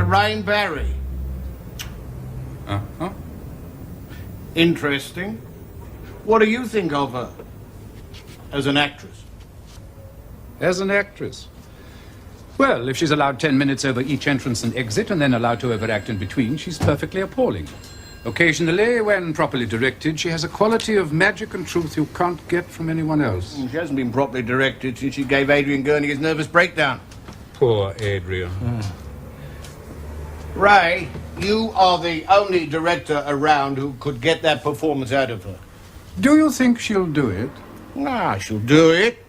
Lorraine Barry. Uh-huh. Interesting. What do you think of her as an actress? As an actress? Well, if she's allowed 10 minutes over each entrance and exit and then allowed to overact in between, she's perfectly appalling. Occasionally, when properly directed, she has a quality of magic and truth you can't get from anyone else. She hasn't been properly directed since she gave Adrian Gurney his nervous breakdown. Poor Adrian. Ray, you are the only director around who could get that performance out of her. Do you think she'll do it? Nah, she'll do it.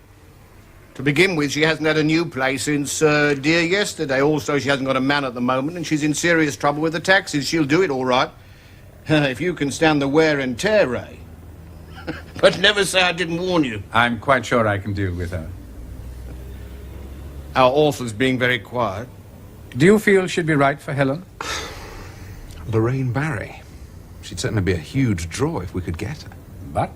To begin with, she hasn't had a new play since Dear Yesterday. Also, she hasn't got a man at the moment, and she's in serious trouble with the taxes. She'll do it all right. If you can stand the wear and tear, Ray. But never say I didn't warn you. I'm quite sure I can deal with her. Our author's being very quiet. Do you feel she'd be right for Helen? Lorraine Barry. She'd certainly be a huge draw if we could get her. But?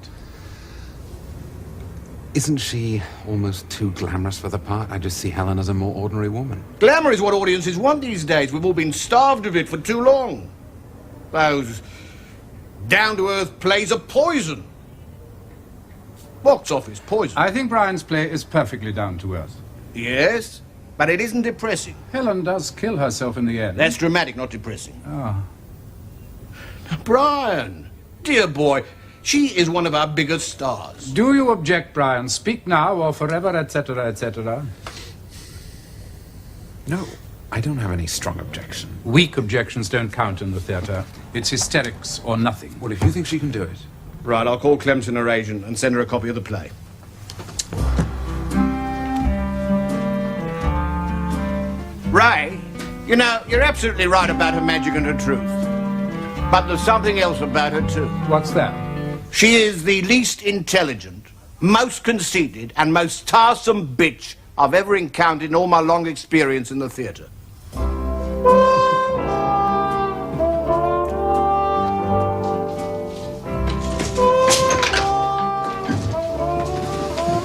Isn't she almost too glamorous for the part? I just see Helen as a more ordinary woman. Glamour is what audiences want these days. We've all been starved of it for too long. Those down-to-earth plays are poison. Box office poison. I think Brian's play is perfectly down to earth. Yes, but it isn't depressing. Helen does kill herself in the end. That's dramatic, not depressing. Ah. Brian, dear boy, she is one of our biggest stars. Do you object, Brian? Speak now or forever, etc., etc. No, I don't have any strong objection. Weak objections don't count in the theatre. It's hysterics or nothing. Well, if you think she can do it. Right, I'll call Clemson, her agent, and send her a copy of the play. Ray, you know, you're absolutely right about her magic and her truth. But there's something else about her, too. What's that? She is the least intelligent, most conceited, and most tiresome bitch I've ever encountered in all my long experience in the theatre.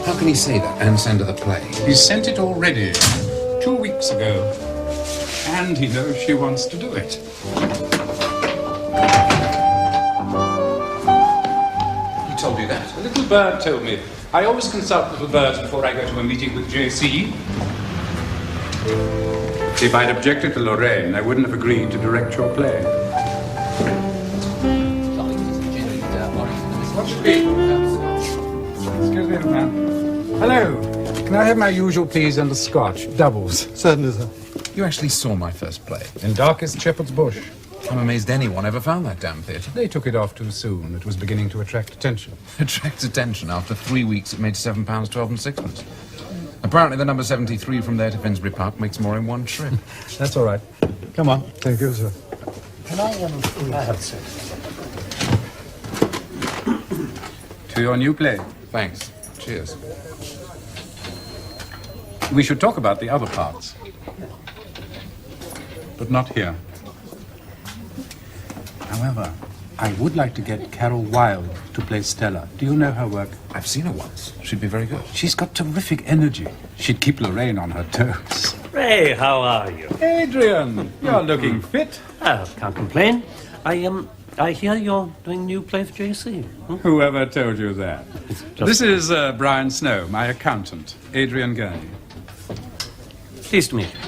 How can he say that and send her the play? He sent it already, 2 weeks ago. And he knows she wants to do it. He told you that? A little bird told me. I always consult little birds before I go to a meeting with JC. If I'd objected to Lorraine, I wouldn't have agreed to direct your play. What should be? Excuse me, ma'am. Hello. Can I have my usual please and a scotch? Doubles. Certainly, sir. You actually saw my first play. In darkest Shepherd's Bush. I'm amazed anyone ever found that damn theatre. They took it off too soon. It was beginning to attract attention. Attracts attention. After 3 weeks, it made £7.12 and sixpence. Apparently, the number 73 from there to Finsbury Park makes more in one trip. That's all right. Come on. Thank you, sir. Can I have it, sir? To your new play. Thanks. Cheers. We should talk about the other parts. But not here. However, I would like to get Carol Wilde to play Stella. Do you know her work? I've seen her once. She'd be very good. She's got terrific energy. She'd keep Lorraine on her toes. Ray, how are you? Adrian, you're looking fit. Oh, can't complain. I hear you're doing a new play for JC. Whoever told you that? This is Brian Snow, my accountant, Adrian Gurney. Pleased to meet you.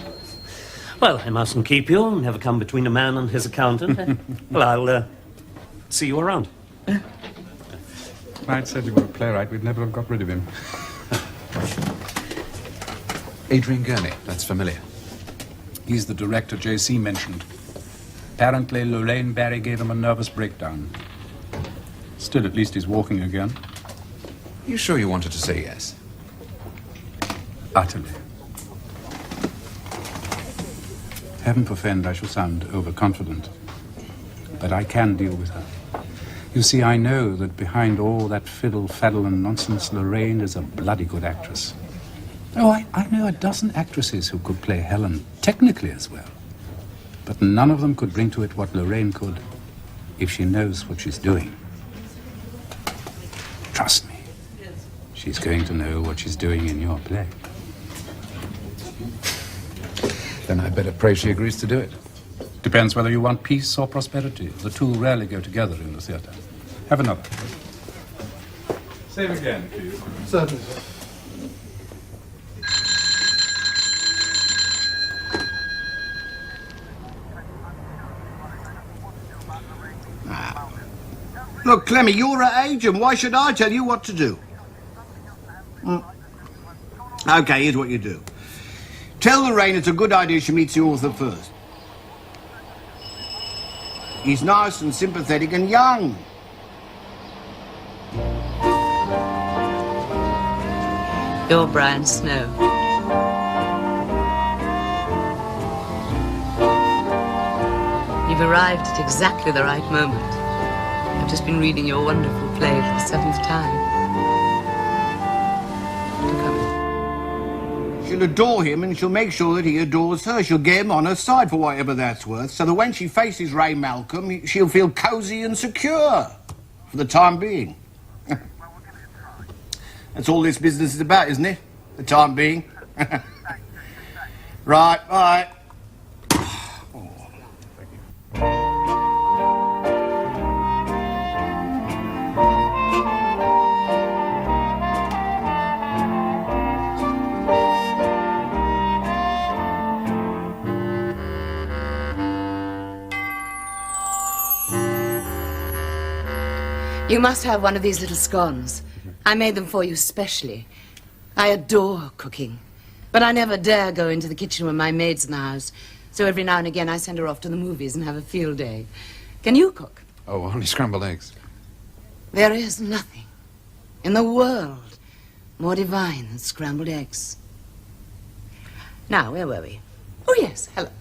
Well, I mustn't keep you. Never come between a man and his accountant. Well, I'll see you around. If I'd said you were a playwright, we'd never have got rid of him. Adrian Gurney. That's familiar. He's the director JC mentioned. Apparently, Lorraine Barry gave him a nervous breakdown. Still, at least he's walking again. You sure you wanted to say yes? Utterly. Heaven forfend I shall sound overconfident. But I can deal with her. You see, I know that behind all that fiddle, faddle and nonsense, Lorraine is a bloody good actress. Oh, I know a dozen actresses who could play Helen technically as well. But none of them could bring to it what Lorraine could if she knows what she's doing. Trust me. She's going to know what she's doing in your play. Then I better pray she agrees to do it. Depends whether you want peace or prosperity. The two rarely go together in the theatre. Have another. Same again, please. Certainly. Look, Clemmy, you're her agent. Why should I tell you what to do? OK, here's what you do. Tell Lorraine it's a good idea she meets the author first. He's nice and sympathetic and young. You're Brian Snow. You've arrived at exactly the right moment. I've just been reading your wonderful play for the 7th time. She'll adore him and she'll make sure that he adores her. She'll get him on her side for whatever that's worth, so that when she faces Ray Malcolm, she'll feel cosy and secure for the time being. That's all this business is about, isn't it? The time being. Right, bye. You must have one of these little scones. I made them for you specially. I adore cooking, but I never dare go into the kitchen when my maid's in the house. So every now and again I send her off to the movies and have a field day. Can you cook? Oh, only scrambled eggs. There is nothing in the world more divine than scrambled eggs. Now, where were we? Oh, yes, Helen.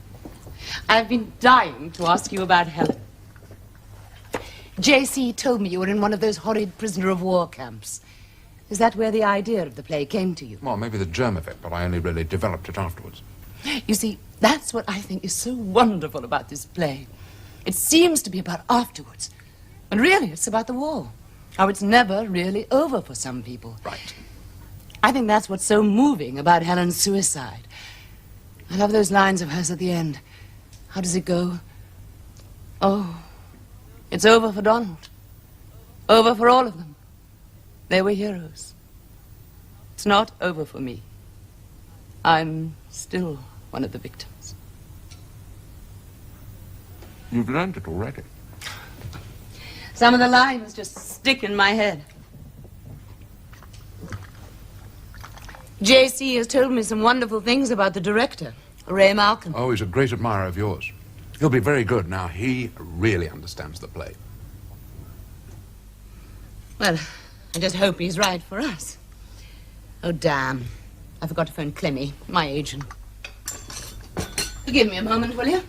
I've been dying to ask you about Helen. J.C. told me you were in one of those horrid prisoner of war camps. Is that where the idea of the play came to you? Well, maybe the germ of it, but I only really developed it afterwards. You see, that's what I think is so wonderful about this play. It seems to be about afterwards, but really it's about the war. How it's never really over for some people. Right. I think that's what's so moving about Helen's suicide. I love those lines of hers at the end. How does it go? Oh, it's over for Donald. Over for all of them. They were heroes. It's not over for me. I'm still one of the victims. You've learned it already. Some of the lines just stick in my head. J.C. has told me some wonderful things about the director, Ray Malcolm. Oh, he's a great admirer of yours. He'll be very good now. He really understands the play. Well, I just hope he's right for us. Oh, damn. I forgot to phone Clemmy, my agent. Give me a moment, will you?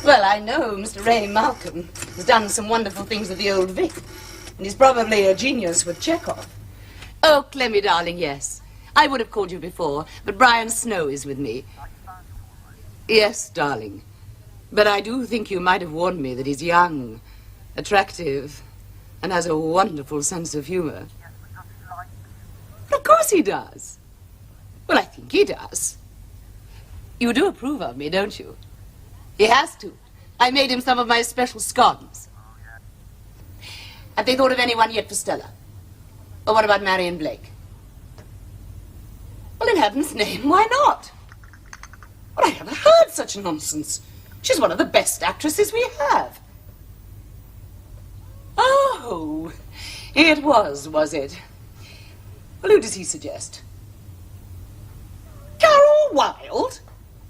Well, I know Mr. Ray Malcolm has done some wonderful things at the Old Vic, and he's probably a genius with Chekhov. Oh, Clemmy, darling, yes. I would have called you before, but Brian Snow is with me. Yes, darling. But I do think you might have warned me that he's young, attractive, and has a wonderful sense of humor. Of course he does. Well, I think he does. You do approve of me, don't you? He has to. I made him some of my special scones. Have they thought of anyone yet for Stella? Or what about Marion Blake? Well, in heaven's name, why not? Well, I never heard such nonsense. She's one of the best actresses we have. Oh, it was it? Well, who does he suggest? Carol Wilde?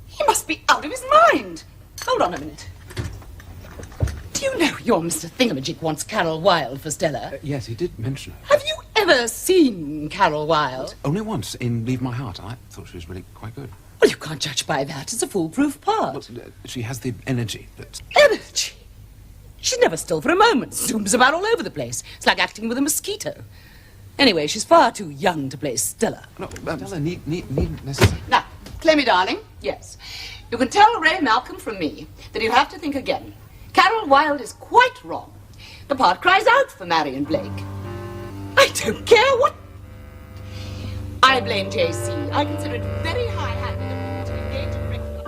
He must be out of his mind. Hold on a minute. Do you know your Mr. Thingamajig wants Carol Wilde for Stella? Yes, he did mention her. Have you ever seen Carol Wilde? Only once in Leave My Heart. I thought she was really quite good. Well, you can't judge by that. It's a foolproof part. Well, she has the energy that... Energy? She's never still for a moment. Zooms about all over the place. It's like acting with a mosquito. Anyway, she's far too young to play Stella. No, Stella needn't necessarily... Now, Clemmy, darling, yes. You can tell Ray Malcolm from me that he'll have to think again. Carol Wilde is quite wrong. The part cries out for Marion Blake. I don't care what... I blame J.C. I consider it very high-handed of him to engage in regular...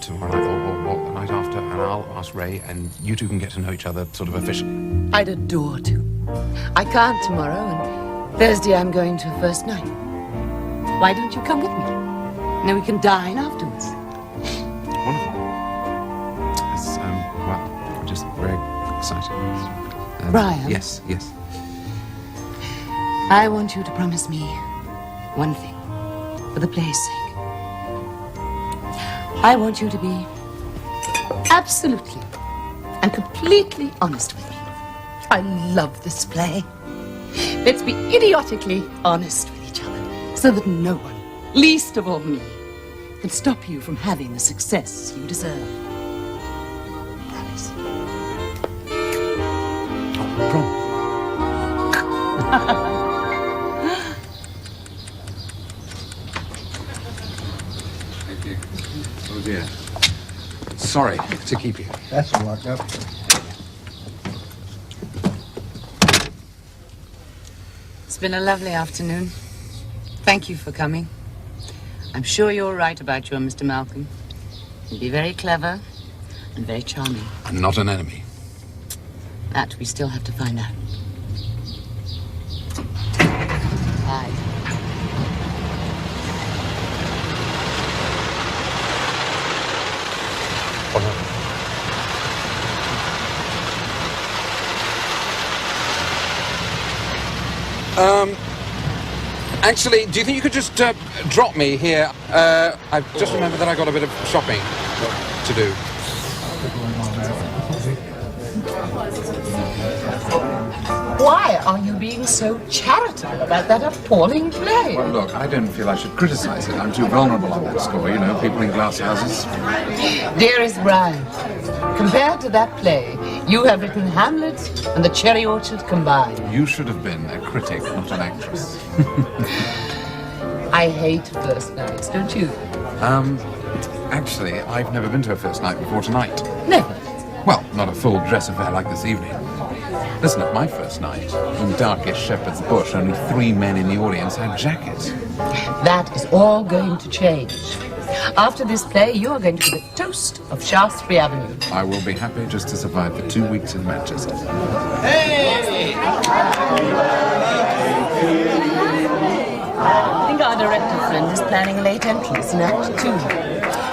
tomorrow night or the night after, and I'll ask Ray, and you two can get to know each other sort of officially. I'd adore to. I can't tomorrow, and Thursday I'm going to first night. Why don't you come with me? Then we can dine afterwards. Wonderful. It's, well, I'm just very excited. Brian? Yes. I want you to promise me one thing, for the play's sake. I want you to be absolutely and completely honest with me. I love this play. Let's be idiotically honest with each other, so that no one, least of all me, can stop you from having the success you deserve. Promise. Promise. Thank you. Oh dear. Sorry to keep you. That's a lock-up. It's been a lovely afternoon. Thank you for coming. I'm sure you're right about you, Mr. Malcolm. You'll be very clever and very charming. I'm not an enemy. That we still have to find out. Bye. Actually, do you think you could just drop me here? I've just remembered that I got a bit of shopping to do. Why are you being so charitable about that appalling play? Well, look, I don't feel I should criticize it. I'm too vulnerable on that score, you know, people in glass houses. Dearest Brian, compared to that play, you have written Hamlet and The Cherry Orchard combined. You should have been a critic, not an actress. I hate first nights, don't you? Actually, I've never been to a first night before tonight. Never. Well, not a full dress affair like this evening. Listen, at my first night, in darkish Shepherd's Bush, only 3 men in the audience had jackets. That is all going to change. After this play, you are going to be the toast of Shaftesbury Avenue. I will be happy just to survive the 2 weeks in Manchester. Hey! I think our director friend is planning a late entrance in Act 2.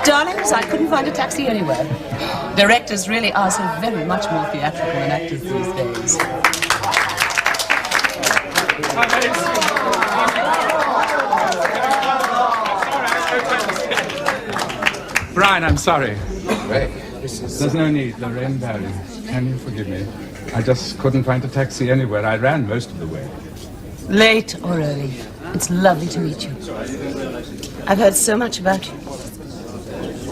Darlings, I couldn't find a taxi anywhere. Directors really are so very much more theatrical than actors these days. Brian, I'm sorry. Ray, There's no need, Lorraine, darling. Can you forgive me? I just couldn't find a taxi anywhere. I ran most of the way. Late or early, it's lovely to meet you. I've heard so much about you.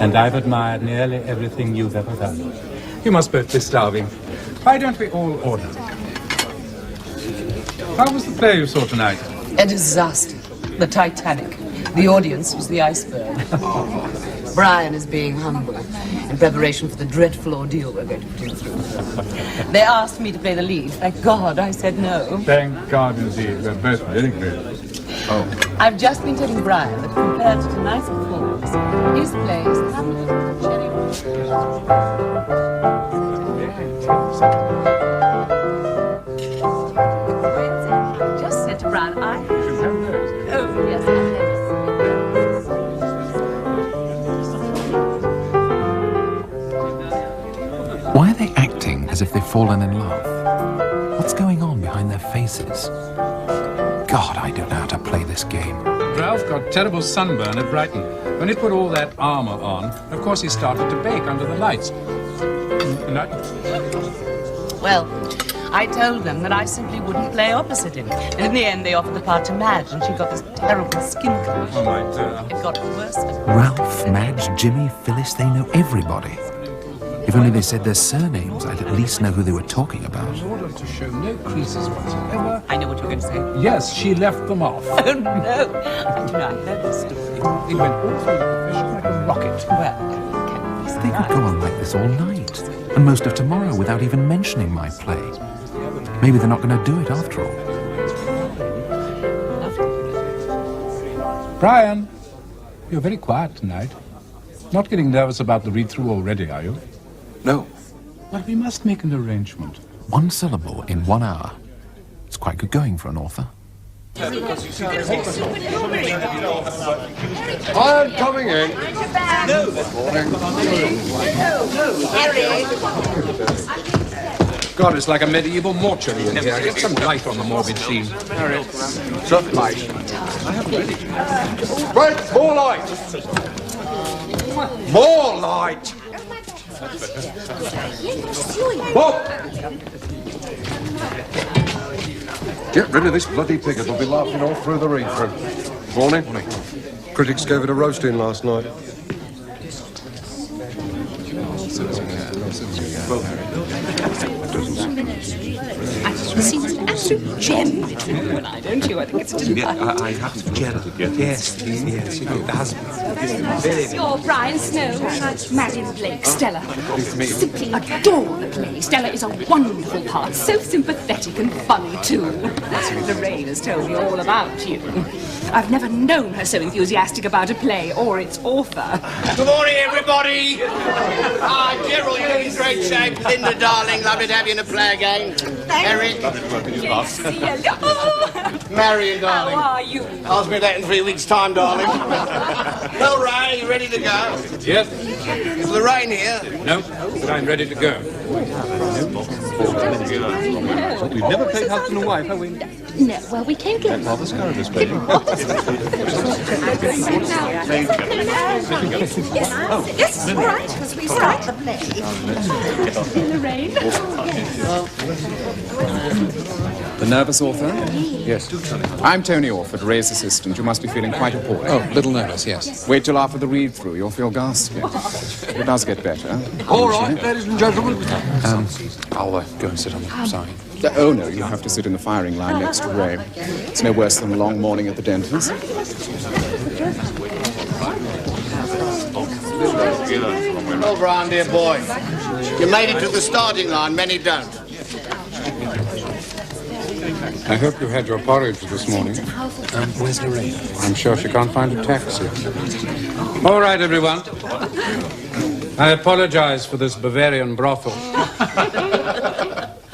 And I've admired nearly everything you've ever done. You must both be starving. Why don't we all order? How was the play you saw tonight? A disaster. The Titanic. The audience was the iceberg. Brian is being humble in preparation for the dreadful ordeal we're going to put him through. They asked me to play the lead. Thank God I said no. Thank God, indeed. We're both very grateful. oh, I've just been telling Brian that compared to tonight's performance, his play is Hamlet and Cherry Orchard. Just said to Brian, oh, yes, I have. why are they acting as if they've fallen in love? What's going on behind their faces? God, I don't know how to play this game. Ralph got terrible sunburn at Brighton. When he put all that armour on, of course he started to bake under the lights. Well, I told them that I simply wouldn't play opposite him. And in the end, they offered the part to Madge, and she got this terrible skin condition. Oh, my dear. It got worse. Ralph, Madge, Jimmy, Phyllis, they know everybody. If only they said their surnames, I'd at least know who they were talking about. In order to show no creases whatsoever. I know what you're going to say. Yes, she left them off. Oh, no. I heard this story. It went all through the profession like a rocket. Well, They could go on like this all night, and most of tomorrow without even mentioning my play. Maybe they're not going to do it after all. Brian, you're very quiet tonight. Not getting nervous about the read-through already, are you? No. Well, we must make an arrangement. 1 syllable in 1 hour. It's quite good going for an author. I'm coming in. God, it's like a medieval mortuary in here. Get some light on the morbid scene. Some light. Right, more light. More light. Bob! Get rid of this bloody pig. It'll be laughing all through the read-through. Morning. Critics gave it a roasting last night. It seems an absolute gem between you and I, don't you? I think it's a delight. I have to Gerald. Yes, the husband. You're Brian Snow, Marion Blake, Stella. Simply adore the play. Stella is a wonderful part, so sympathetic and funny too. Lorraine has told me all about you. I've never known her so enthusiastic about a play or its author. Good morning, everybody. Gerald, you're in great shape. Linda, darling, lovely to have you in the play again. Eric. Yes, hello. Marion, darling. How are you? Ask me that in 3 weeks' time, darling. Well, Ray, you ready to go? Yes. Is Lorraine here? No, but I'm ready to go. We've never played husband and wife, have we? No, well, we came to... Father Scarabaeus played. Yes, all right, because we start the play. Lorraine? The nervous author? Yes. I'm Tony Orford, Ray's assistant. You must be feeling quite appalled. Oh, a little nervous, yes. Wait till after the read-through. You'll feel ghastly. It does get better. All right, ladies and gentlemen. I'll go and sit on the side. Oh, no, you have to sit in the firing line next to Ray. It's no worse than a long morning at the dentist. Well, Brian, dear boy. You made it to the starting line. Many don't. I hope you had your porridge this morning. Where's Lorraine? I'm sure she can't find a taxi. All right, everyone. I apologize for this Bavarian brothel.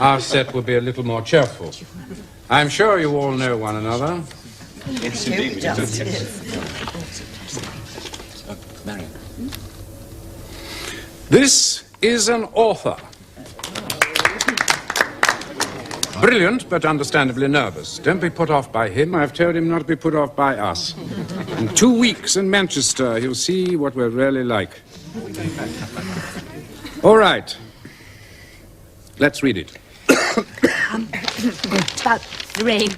Our set will be a little more cheerful. I'm sure you all know one another. Yes, indeed. Marion. This is an author. Brilliant, but understandably nervous. Don't be put off by him. I've told him not to be put off by us. In 2 weeks in Manchester, he'll see what we're really like. All right. Let's read it. It's about Lorraine.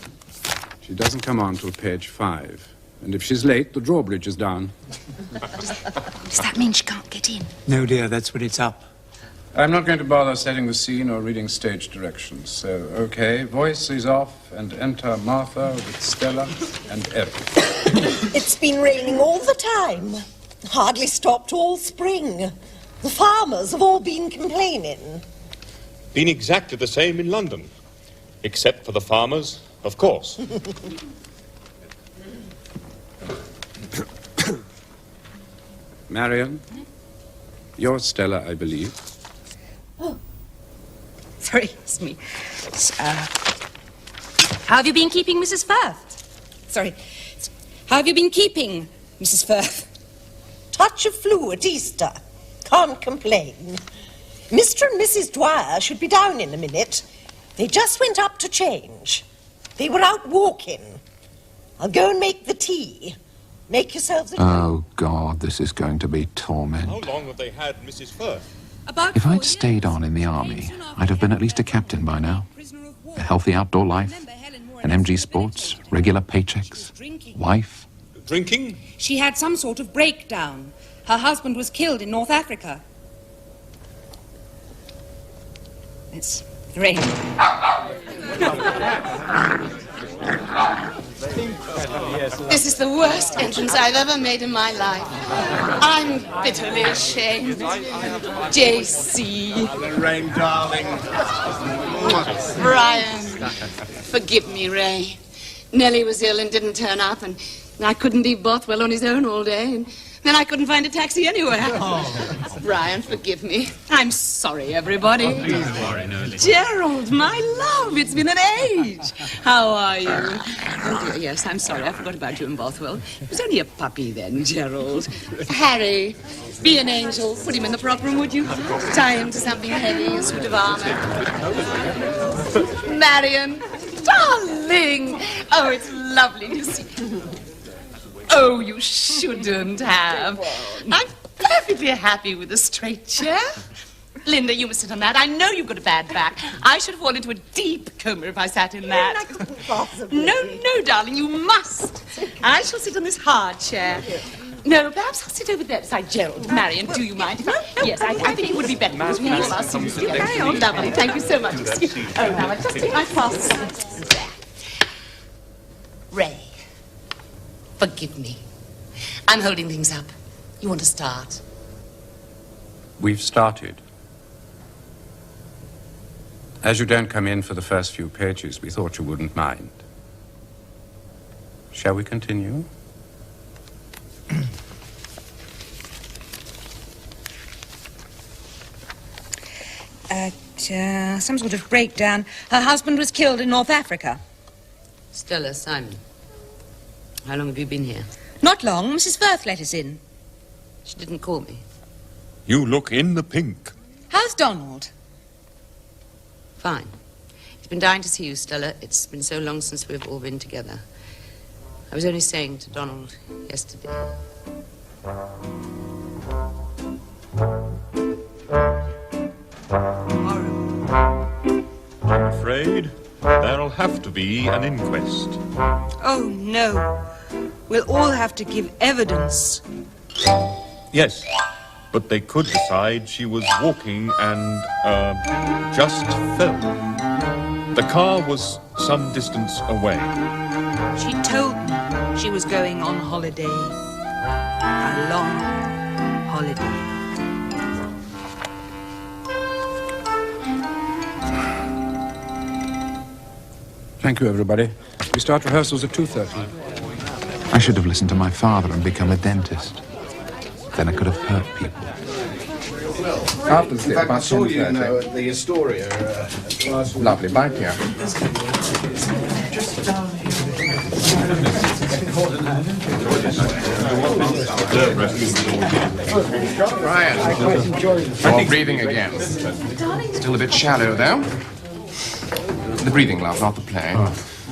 She doesn't come on till page 5. And if she's late, the drawbridge is down. Does that mean she can't get in? No, dear, that's when it's up. I'm not going to bother setting the scene or reading stage directions. So, okay, voice is off and enter Martha with Stella and Eric. It's been raining all the time. Hardly stopped all spring. The farmers have all been complaining. Been exactly the same in London. Except for the farmers, of course. Marion, you're Stella, I believe. Oh. Sorry, it's me. How have you been keeping Mrs. Firth? Sorry. How have you been keeping, Mrs. Firth? Touch of flu at Easter. Can't complain. Mr. and Mrs. Dwyer should be down in a minute. They just went up to change. They were out walking. I'll go and make the tea. Make yourselves a... Oh, God, this is going to be torment. How long have they had Mrs. Firth? If I'd stayed on in the army, I'd have been at least a captain by now. A healthy outdoor life, an MG Sports, regular paychecks, wife. Drinking? She had some sort of breakdown. Her husband was killed in North Africa. It's Lorraine. This is the worst entrance I've ever made in my life. I'm bitterly ashamed. J.C. Lorraine, darling. Brian. Forgive me, Ray. Nellie was ill and didn't turn up, and I couldn't leave Bothwell on his own all day. And Then I couldn't find a taxi anywhere. Oh. Brian, forgive me. I'm sorry, everybody. Oh, please worry, no. Gerald, my love, it's been an age. How are you? Oh, dear, yes, I'm sorry. I forgot about you in Bothwell. He was only a puppy then, Gerald. Harry, be an angel. Put him in the prop room, would you? Tie him to something heavy, a suit of armor. Marion, darling. Oh, it's lovely to see you. Oh, you shouldn't have. I'm perfectly happy with a straight chair. Linda, you must sit on that. I know you've got a bad back. I should have fallen into a deep coma if I sat in that. No, darling, you must. I shall sit on this hard chair. No, perhaps I'll sit over there beside Gerald. Marion, do you mind? No? Yes, I think it would be better because we all are sitting together. Carry on. Lovely. Thank you so much. Oh, now I'll just take my glasses. There. Ray. Forgive me. I'm holding things up. You want to start? We've started. As you don't come in for the first few pages, we thought you wouldn't mind. Shall we continue? Some sort of breakdown. Her husband was killed in North Africa. Stella, Simon. How long have you been here? Not long. Mrs. Firth let us in. She didn't call me. You look in the pink. How's Donald? Fine. He's been dying to see you, Stella. It's been so long since we've all been together. I was only saying to Donald yesterday. I'm afraid there'll have to be an inquest. Oh, no. We'll all have to give evidence. Yes, but they could decide she was walking and, just fell. The car was some distance away. She told me she was going on holiday. A long holiday. Thank you, everybody. We start rehearsals at 2:30. I should have listened to my father and become a dentist. Then I could have hurt people. After In fact, I saw you know, at the Astoria last week. Lovely, bye, Pierre. Brian, I quite enjoyed it. You're breathing again. Still a bit shallow, though. The breathing, love, not the play.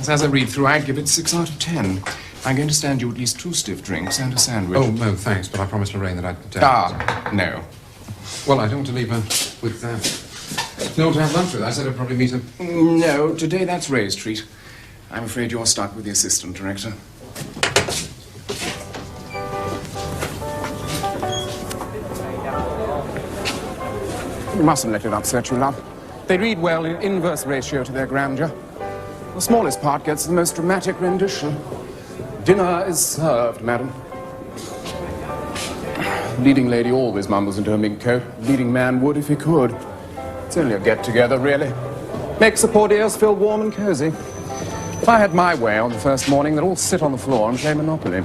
As I read through, I'd give it 6 out of 10. I'm going to stand you at least 2 stiff drinks and a sandwich. Oh, no, thanks, but I promised Lorraine that I'd... no. Well, I don't want to leave her with no one to have lunch with. I said I'd probably meet her... No, today that's Ray's treat. I'm afraid you're stuck with the assistant director. You mustn't let it upset you, love. They read well in inverse ratio to their grandeur. The smallest part gets the most dramatic rendition. Dinner is served, madam. Leading lady always mumbles into her mink coat. Leading man would if he could. It's only a get-together, really. Makes the poor dears feel warm and cozy. If I had my way on the first morning, they'd all sit on the floor and play Monopoly.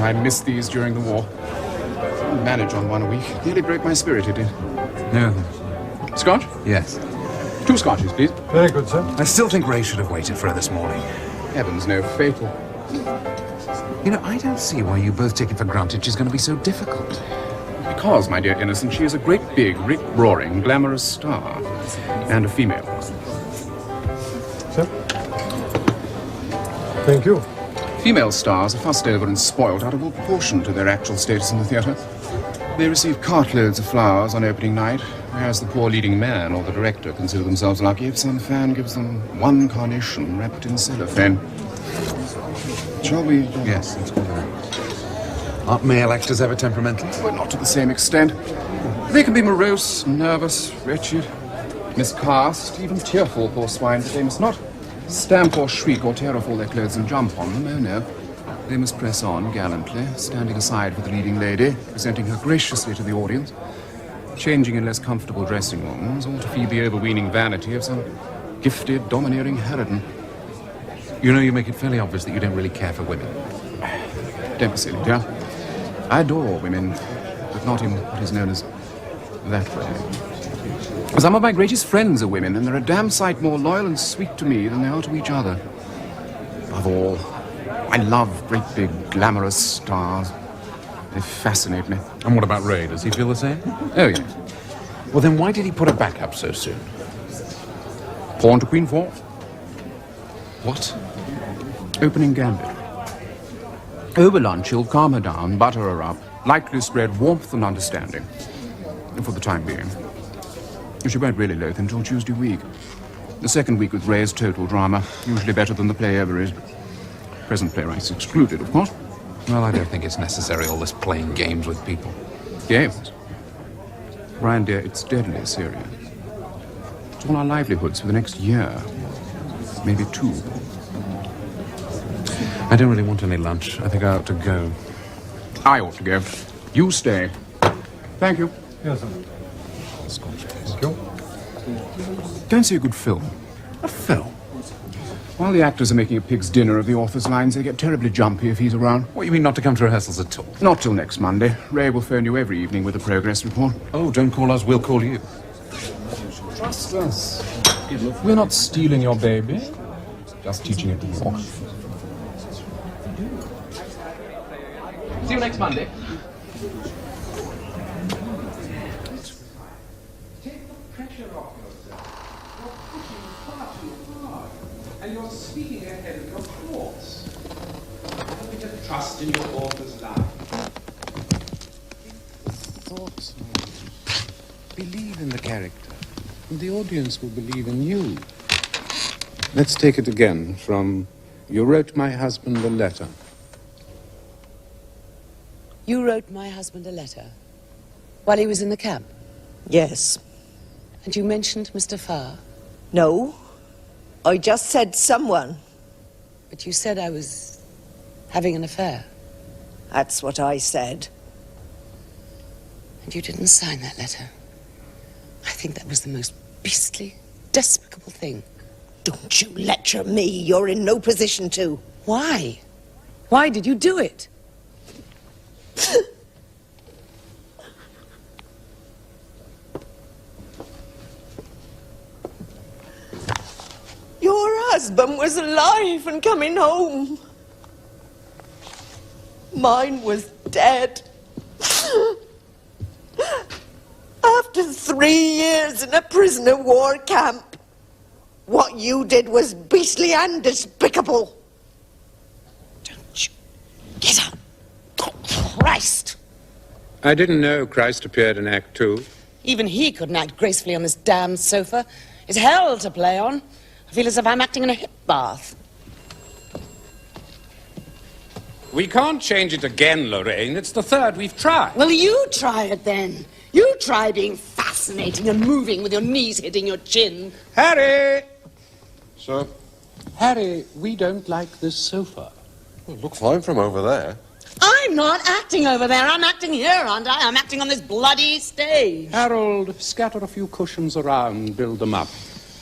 I missed these during the war. Couldn't manage on one a week. Nearly broke my spirit, it did. No. Scotch? Yes. 2 scotches, please. Very good, sir. I still think Ray should have waited for her this morning. Heavens, no, fatal. You know, I don't see why you both take it for granted she's going to be so difficult. Because, my dear Innocent, she is a great big, rip-roaring, glamorous star. And a female. Sir? Thank you. Female stars are fussed over and spoilt out of all proportion to their actual status in the theatre. They receive cartloads of flowers on opening night, whereas the poor leading man or the director consider themselves lucky if some fan gives them 1 carnation wrapped in cellophane. Shall we? Yes, let's go there. Aren't male actors ever temperamental? Well, not to the same extent. They can be morose, nervous, wretched, miscast, even tearful, poor swine, but they must not stamp or shriek or tear off all their clothes and jump on them, oh no. They must press on gallantly, standing aside for the leading lady, presenting her graciously to the audience, changing in less comfortable dressing rooms, all to feed the overweening vanity of some gifted, domineering harridan. You know, you make it fairly obvious that you don't really care for women. Don't be silly, dear. I adore women, but not in what is known as that way. Some of my greatest friends are women, and they're a damn sight more loyal and sweet to me than they are to each other. Above all, I love great big glamorous stars. They fascinate me. And what about Ray? Does he feel the same? Oh, yes. Well, then why did he put her back up so soon? Pawn to Queen 4. What? Opening gambit. Over lunch, he'll calm her down, butter her up, lightly spread warmth and understanding. For the time being. She won't really loathe until Tuesday week. The second week with Ray is total drama, usually better than the play ever is. Present playwrights excluded, of course. Well, I don't think it's necessary, all this playing games with people. Games? Brian, dear, it's deadly serious. It's all our livelihoods for the next year. Maybe 2. I don't really want any lunch. I think I ought to go. I ought to go. You stay. Thank you. Yes, sir. Thank you. Go and see a good film. A film? While the actors are making a pig's dinner of the author's lines, they get terribly jumpy if he's around. What, you mean not to come to rehearsals at all? Not till next Monday. Ray will phone you every evening with a progress report. Oh, don't call us, we'll call you. Trust us. We're not stealing your baby, just teaching it to walk. See you next Monday. Take the pressure off yourself. You're pushing far too hard. And you're speaking ahead of your thoughts. Have a bit of trust in your author's life. Thoughts. Believe in the character. And the audience will believe in you. Let's take it again from You Wrote My Husband a Letter. You wrote my husband a letter while he was in the camp? Yes. And you mentioned Mr. Farr? No. I just said someone. But you said I was having an affair. That's what I said. And you didn't sign that letter. I think that was the most beastly, despicable thing. Don't you lecture me. You're in no position to. Why? Why did you do it? Your husband was alive and coming home. Mine was dead. After 3 years in a prisoner of war camp, what you did was beastly and despicable. Don't you get up. Oh, Christ! I didn't know Christ appeared in Act 2. Even he couldn't act gracefully on this damned sofa. It's hell to play on. I feel as if I'm acting in a hip bath. We can't change it again, Lorraine. It's the third we've tried. Well, you try it then. You try being fascinating and moving with your knees hitting your chin. Harry! Sir? Harry, we don't like this sofa. Well, look fine from over there. I'm not acting over there. I'm acting here, aren't I? I'm acting on this bloody stage. Harold, scatter a few cushions around, build them up.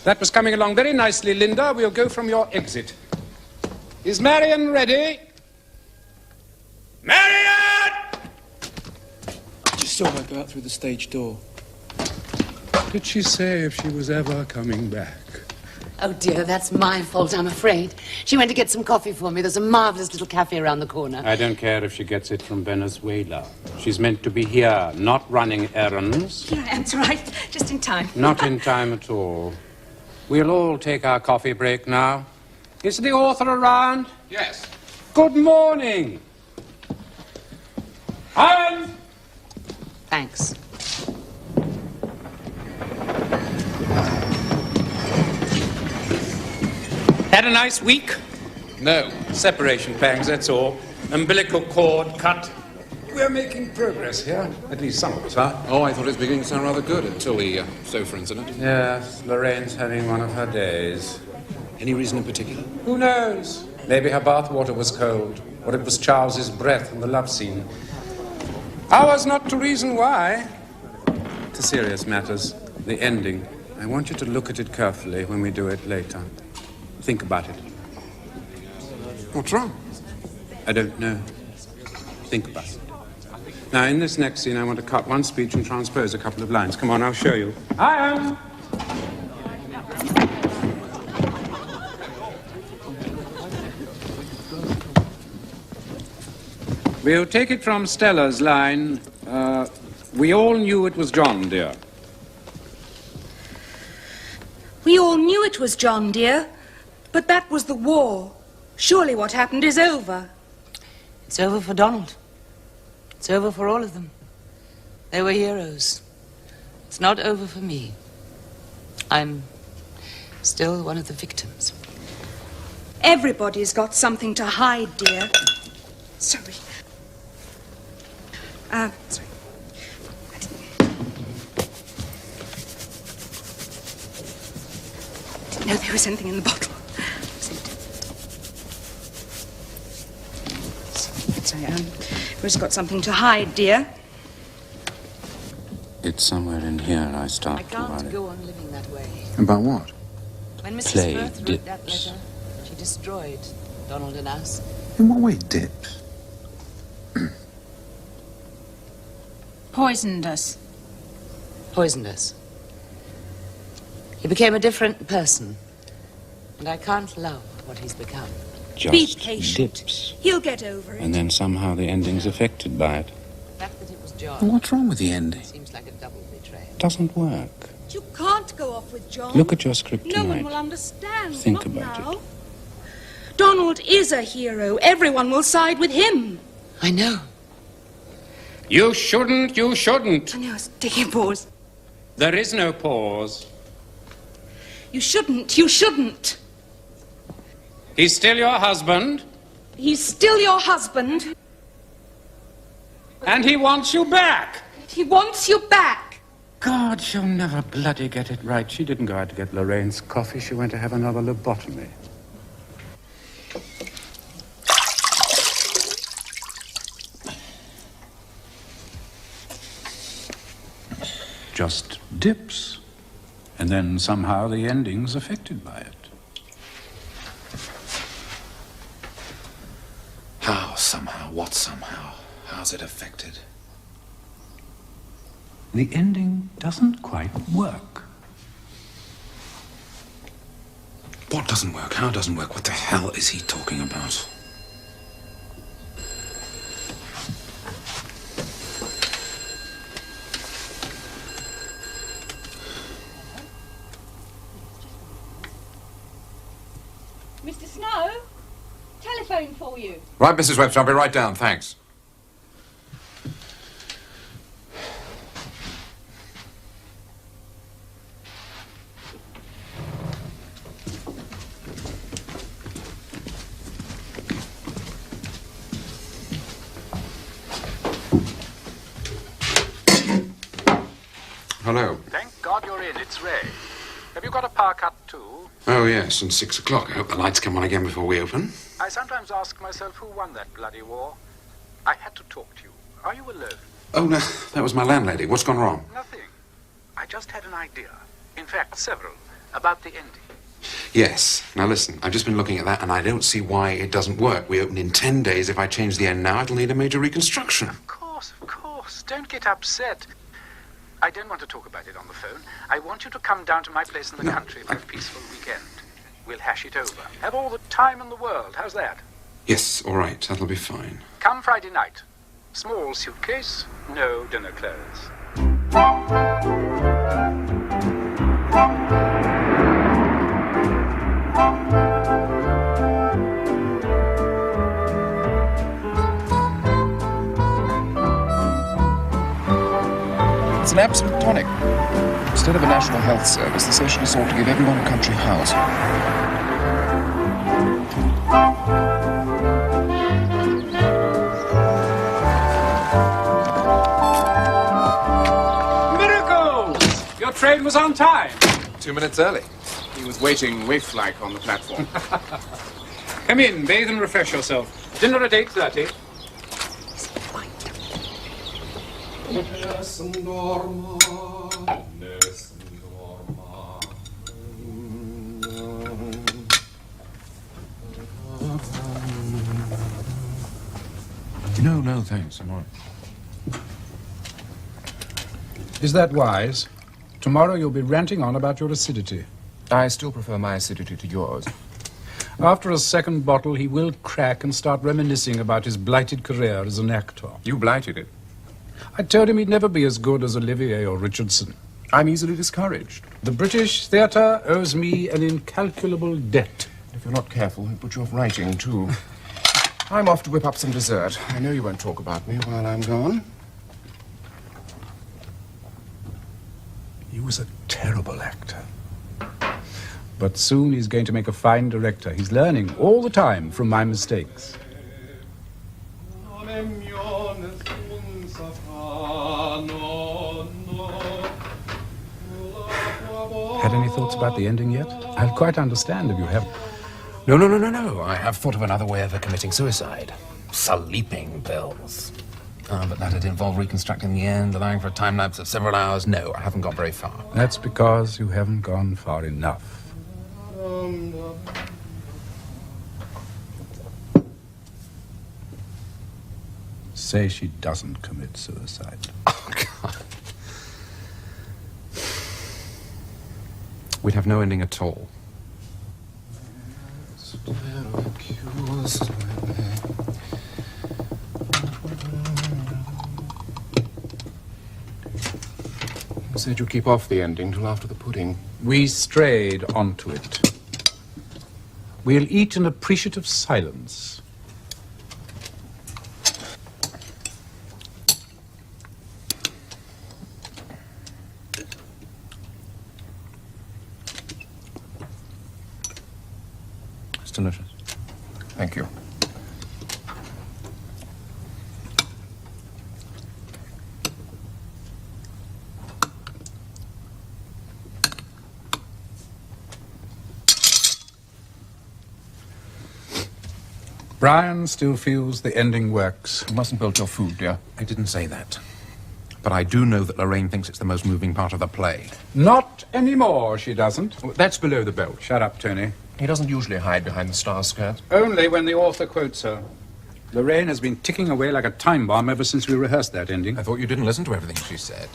That was coming along very nicely, Linda. We'll go from your exit. Is Marion ready? Marion! I just saw her go out through the stage door. Did she say if she was ever coming back? Oh, dear, that's my fault, I'm afraid. She went to get some coffee for me. There's a marvelous little cafe around the corner. I don't care if she gets it from Venezuela. She's meant to be here, not running errands. Here I am, it's right. Just in time. Not in time at all. We'll all take our coffee break now. Is the author around? Yes. Good morning. Iron! Thanks. Had a nice week? No. Separation pangs, that's all. Umbilical cord cut. We're making progress here. At least some of us are. Oh, I thought it was beginning to sound rather good until the sofa incident. Yes, Lorraine's having one of her days. Any reason in particular? Who knows? Maybe her bath water was cold. or it was Charles's breath in the love scene. Ours not to reason why. To serious matters, the ending. I want you to look at it carefully when we do it later. Think about it. What's wrong? I don't know. Think about it. Now, in this next scene, I want to cut one speech and transpose a couple of lines. Come on, I'll show you. I am. We'll take it from Stella's line. We all knew it was John, dear. We all knew it was John, dear. But that was the war. Surely what happened is over. It's over for Donald. It's over for all of them. They were heroes. It's not over for me. I'm still one of the victims. Everybody's got something to hide, dear. Sorry. Sorry. I didn't know there was anything in the bottle. Sorry, Everybody's got something to hide, dear. It's somewhere in here I start to worry. I can't go on living that way. About what? When Mrs. Clay Firth wrote dips. that letter, she destroyed Donald and us. In what way, dips? Poisoned us. Poisoned us. He became a different person. And I can't love what he's become. Just Be patient. dips. He'll get over it. And then somehow the ending's affected by it. The fact that it was John Well, what's wrong with the ending? seems like a double betrayal. Doesn't work. You can't go off with John. Look at your script No one tonight. will understand. Think Not about now. Donald is a hero. Everyone will side with him. I know. You shouldn't. I know, it's taking a pause. There is no pause. You shouldn't. He's still your husband, He's still your husband. and he wants you back. He wants you back. God, she'll never bloody get it right. She didn't go out to get Lorraine's coffee. She went to have another lobotomy. Just dips. And then somehow the ending's affected by it. How, somehow? What somehow? How's it affected? The ending doesn't quite work. What doesn't work? How doesn't work? What the hell is he talking about? Mr. Snow, telephone for you. Right, Mrs. Webster, I'll be right down, thanks. Hello. Thank God you're in. It's Ray. Have you got a power cut too? Oh, yes, and 6 o'clock. I hope the lights come on again before we open. I sometimes ask myself who won that bloody war. I had to talk to you. Are you alone? Oh, no, that was my landlady. What's gone wrong? Nothing. I just had an idea. In fact, several. About the ending. Yes. Now, listen, I've just been looking at that, and I don't see why it doesn't work. We open in 10 days. If I change the end now, it'll need a major reconstruction. Of course. Don't get upset. I don't want to talk about it on the phone. I want you to come down to my place in the country for a peaceful weekend. We'll hash it over. Have all the time in the world. How's that? Yes, all right. That'll be fine. Come Friday night. Small suitcase, no dinner clothes. It's an absolute tonic. Instead of a national health service, the socialists ought to give everyone a country house. Miracles! Your train was on time. 2 minutes early. He was waiting waif-like on the platform. Come in, bathe and refresh yourself. Dinner at 8:30. No, thanks. I'm all right. Is that wise? Tomorrow you'll be ranting on about your acidity. I still prefer my acidity to yours. After a second bottle, he will crack and start reminiscing about his blighted career as an actor. You blighted it. I told him he'd never be as good as Olivier or Richardson. I'm easily discouraged. The British theatre owes me an incalculable debt. If you're not careful, he'll put you off writing, too. I'm off to whip up some dessert. I know you won't talk about me while I'm gone. He was a terrible actor. But soon he's going to make a fine director. He's learning all the time from my mistakes. Had any thoughts about the ending yet? I'll quite understand if you haven't. No. I have thought of another way of committing suicide. Sleeping pills. But that'd involve reconstructing the end, allowing for a time lapse of several hours. No, I haven't got very far. That's because you haven't gone far enough. Say she doesn't commit suicide. Oh, God. We'd have no ending at all. You said you'd keep off the ending till after the pudding. We strayed onto it. We'll eat in appreciative silence. It's delicious. Thank you. Brian still feels the ending works. You mustn't build your food, dear. I didn't say that. But I do know that Lorraine thinks it's the most moving part of the play. Not anymore, she doesn't. That's below the belt. Shut up, Tony. He doesn't usually hide behind the star skirt. Only when the author quotes her. Lorraine has been ticking away like a time bomb ever since we rehearsed that ending. I thought you didn't listen to everything she said.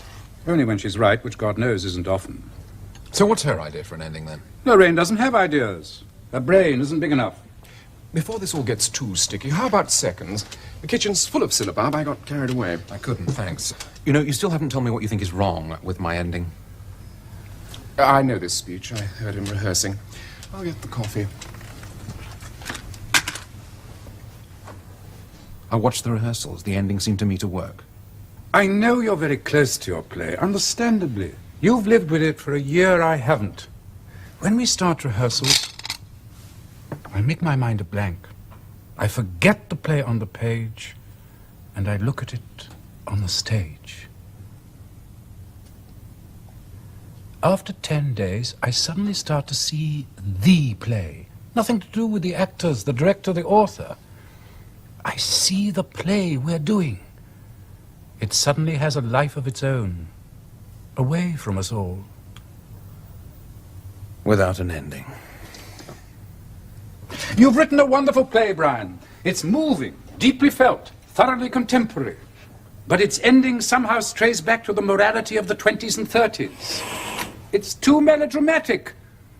Only when she's right, which God knows isn't often. So what's her idea for an ending, then? Lorraine doesn't have ideas. Her brain isn't big enough. Before this all gets too sticky, how about seconds? The kitchen's full of syllabub. I got carried away. I couldn't, thanks. You know, you still haven't told me what you think is wrong with my ending. I know this speech. I heard him rehearsing. I'll get the coffee. I watched the rehearsals. The ending seemed to me to work. I know you're very close to your play, understandably. You've lived with it for a year, I haven't. When we start rehearsals, I make my mind a blank. I forget the play on the page, and I look at it on the stage. After 10 days, I suddenly start to see the play. Nothing to do with the actors, the director, the author. I see the play we're doing. It suddenly has a life of its own, away from us all. Without an ending. You've written a wonderful play, Brian. It's moving, deeply felt, thoroughly contemporary. But its ending somehow strays back to the morality of the 20s and 30s. It's too melodramatic.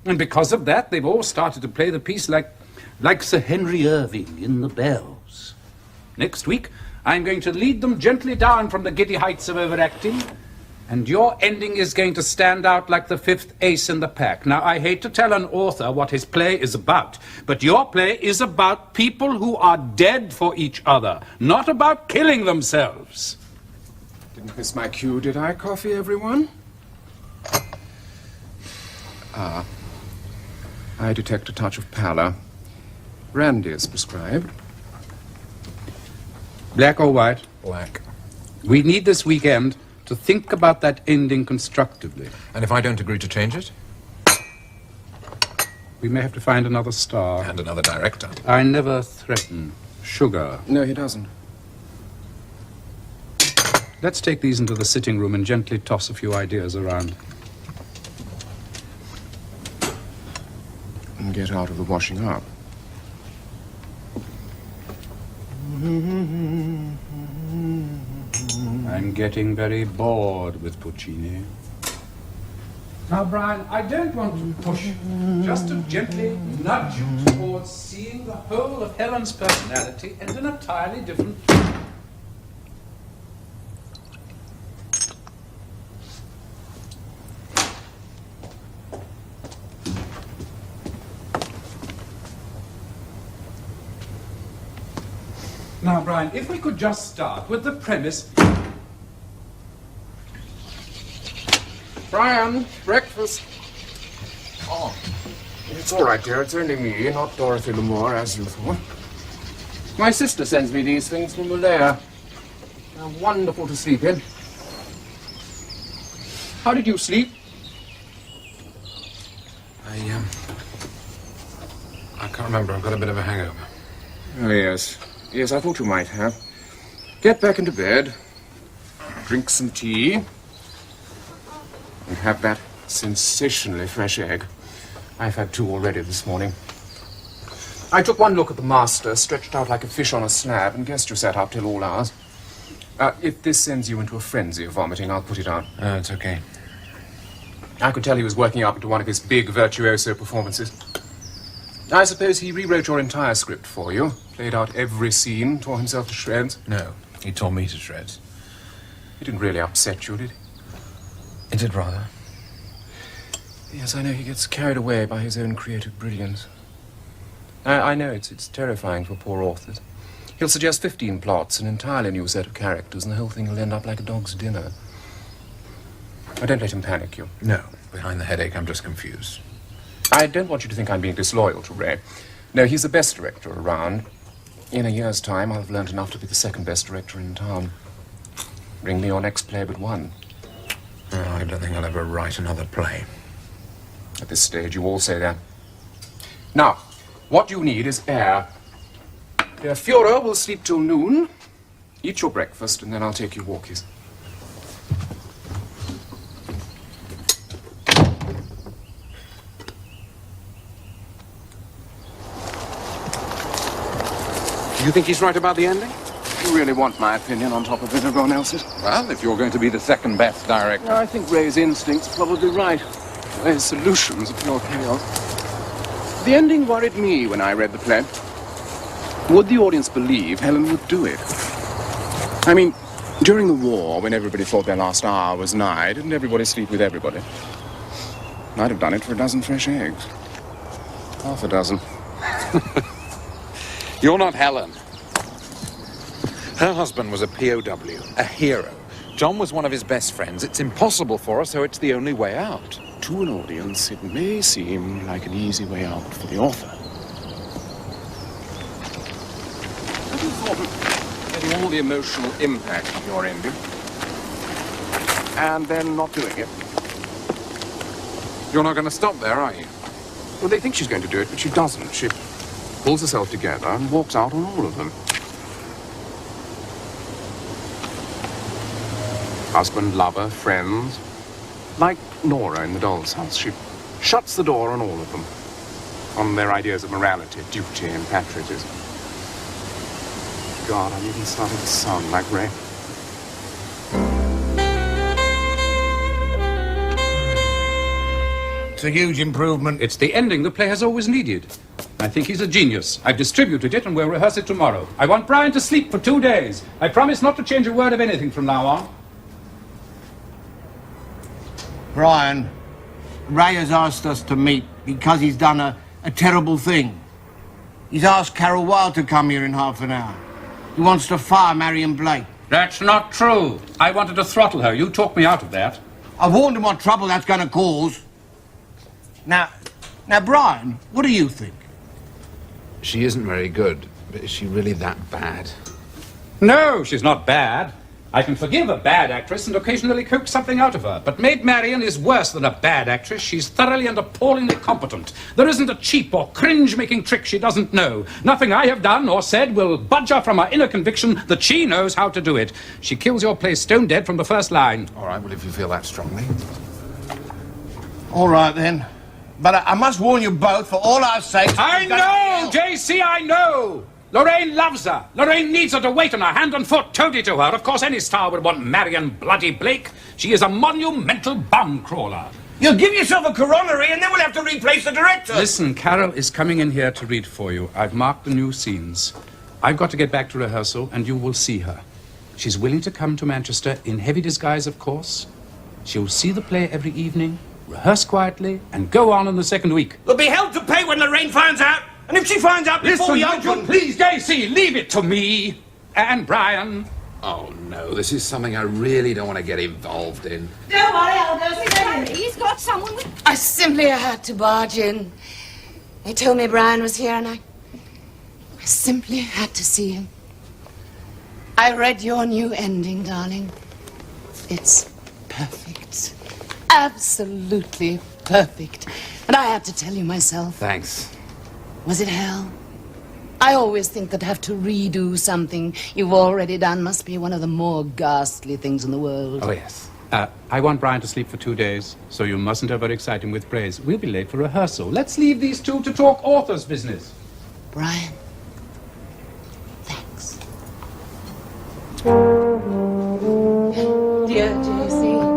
And because of that, they've all started to play the piece like Sir Henry Irving in The Bells. Next week, I'm going to lead them gently down from the giddy heights of overacting, and your ending is going to stand out like the fifth ace in the pack. Now, I hate to tell an author what his play is about, but your play is about people who are dead for each other, not about killing themselves. Didn't miss my cue, did I? Coffee, everyone? Ah. I detect a touch of pallor. Brandy is prescribed. Black or white? Black. We need this weekend to think about that ending constructively. And if I don't agree to change it? We may have to find another star. And another director. I never threaten. sugar. No, he doesn't. Let's take these into the sitting room and gently toss a few ideas around. And get out of the washing up. I'm getting very bored with Puccini. Now, Brian, I don't want to push you, just to gently nudge you towards seeing the whole of Helen's personality in an entirely different... Now, Brian, if we could just start with the premise... Brian, breakfast. Oh, it's all right, dear. It's only me, not Dorothy L'Amour, as you thought. My sister sends me these things from Malaya. They're wonderful to sleep in. How did you sleep? I can't remember. I've got a bit of a hangover. Oh, yes. Yes, I thought you might have. Get back into bed, drink some tea, and have that sensationally fresh egg. I've had 2 already this morning. I took one look at the master, stretched out like a fish on a slab, and guessed you sat up till all hours. If this sends you into a frenzy of vomiting, I'll put it out. It's okay. I could tell he was working up into one of his big virtuoso performances. I suppose he rewrote your entire script for you, played out every scene, tore himself to shreds? No, he tore me to shreds. He didn't really upset you, did he? It did rather. Yes, I know he gets carried away by his own creative brilliance. I know it's terrifying for poor authors. He'll suggest 15 plots, an entirely new set of characters, and the whole thing will end up like a dog's dinner. I don't let him panic you. No, behind the headache, I'm just confused. I don't want you to think I'm being disloyal to Ray. No, he's the best director around. In a year's time, I'll have learned enough to be the second best director in town. Bring me your next play but one. Oh, I don't think I'll ever write another play. At this stage, you all say that. Now, what you need is air. Fiora will sleep till noon. Eat your breakfast, and then I'll take you walkies. Do you think he's right about the ending? You really want my opinion on top of everyone else's? Well, if you're going to be the second best director... I think Ray's instinct's probably right. Ray's solutions are pure chaos. The ending worried me when I read the play. Would the audience believe Helen would do it? I mean, during the war, when everybody thought their last hour was nigh, didn't everybody sleep with everybody? I'd have done it for a dozen fresh eggs. Half a dozen. You're not Helen. Her husband was a POW, a hero. John was one of his best friends. It's impossible for her, so it's the only way out. To an audience, it may seem like an easy way out for the author. Have you thought of getting all the emotional impact of your ending and then not doing it? You're not going to stop there, are you? Well, they think she's going to do it, but she doesn't. She pulls herself together and walks out on all of them. Husband, lover, friends. Like Nora in the doll's house. She shuts the door on all of them. On their ideas of morality, duty, and patriotism. God, I'm even starting to sound like Ray. It's a huge improvement. It's the ending the play has always needed. I think he's a genius. I've distributed it and we'll rehearse it tomorrow. I want Brian to sleep for 2 days. I promise not to change a word of anything from now on. Brian, Ray has asked us to meet because he's done a terrible thing. He's asked Carol Wilde to come here in half an hour. He wants to fire Marion Blake. That's not true. I wanted to throttle her. You talked me out of that. I warned him what trouble that's going to cause. Now, Brian, what do you think? She isn't very good, but is she really that bad? No, she's not bad. I can forgive a bad actress and occasionally coax something out of her, but Maid Marian is worse than a bad actress. She's thoroughly and appallingly competent. There isn't a cheap or cringe-making trick she doesn't know. Nothing I have done or said will budge her from her inner conviction that she knows how to do it. She kills your play stone dead from the first line. All right, well, if you feel that strongly. All right, then. But I must warn you both, for all our sakes... I know, JC, I know! Lorraine loves her. Lorraine needs her to wait on her hand and foot, toady to her. Of course, any star would want Marian Bloody Blake. She is a monumental bum crawler. You'll give yourself a coronary and then we'll have to replace the director. Listen, Carol is coming in here to read for you. I've marked the new scenes. I've got to get back to rehearsal and you will see her. She's willing to come to Manchester in heavy disguise, of course. She'll see the play every evening, rehearse quietly, and go on in the second week. We'll be held to pay when Lorraine finds out. And if she finds out before we open... Please, JC, leave it to me. And Brian. Oh, no, this is something I really don't want to get involved in. Don't worry, I'll go see him. He's got someone with... I simply had to barge in. They told me Brian was here and I simply had to see him. I read your new ending, darling. It's perfect. Absolutely perfect. And I had to tell you myself. Thanks. Was it hell? I always think that to have to redo something you've already done must be one of the more ghastly things in the world. Oh, yes. I want Brian to sleep for 2 days, so you mustn't overexcite him with praise. We'll be late for rehearsal. Let's leave these two to talk author's business. Brian, thanks. Dear JC.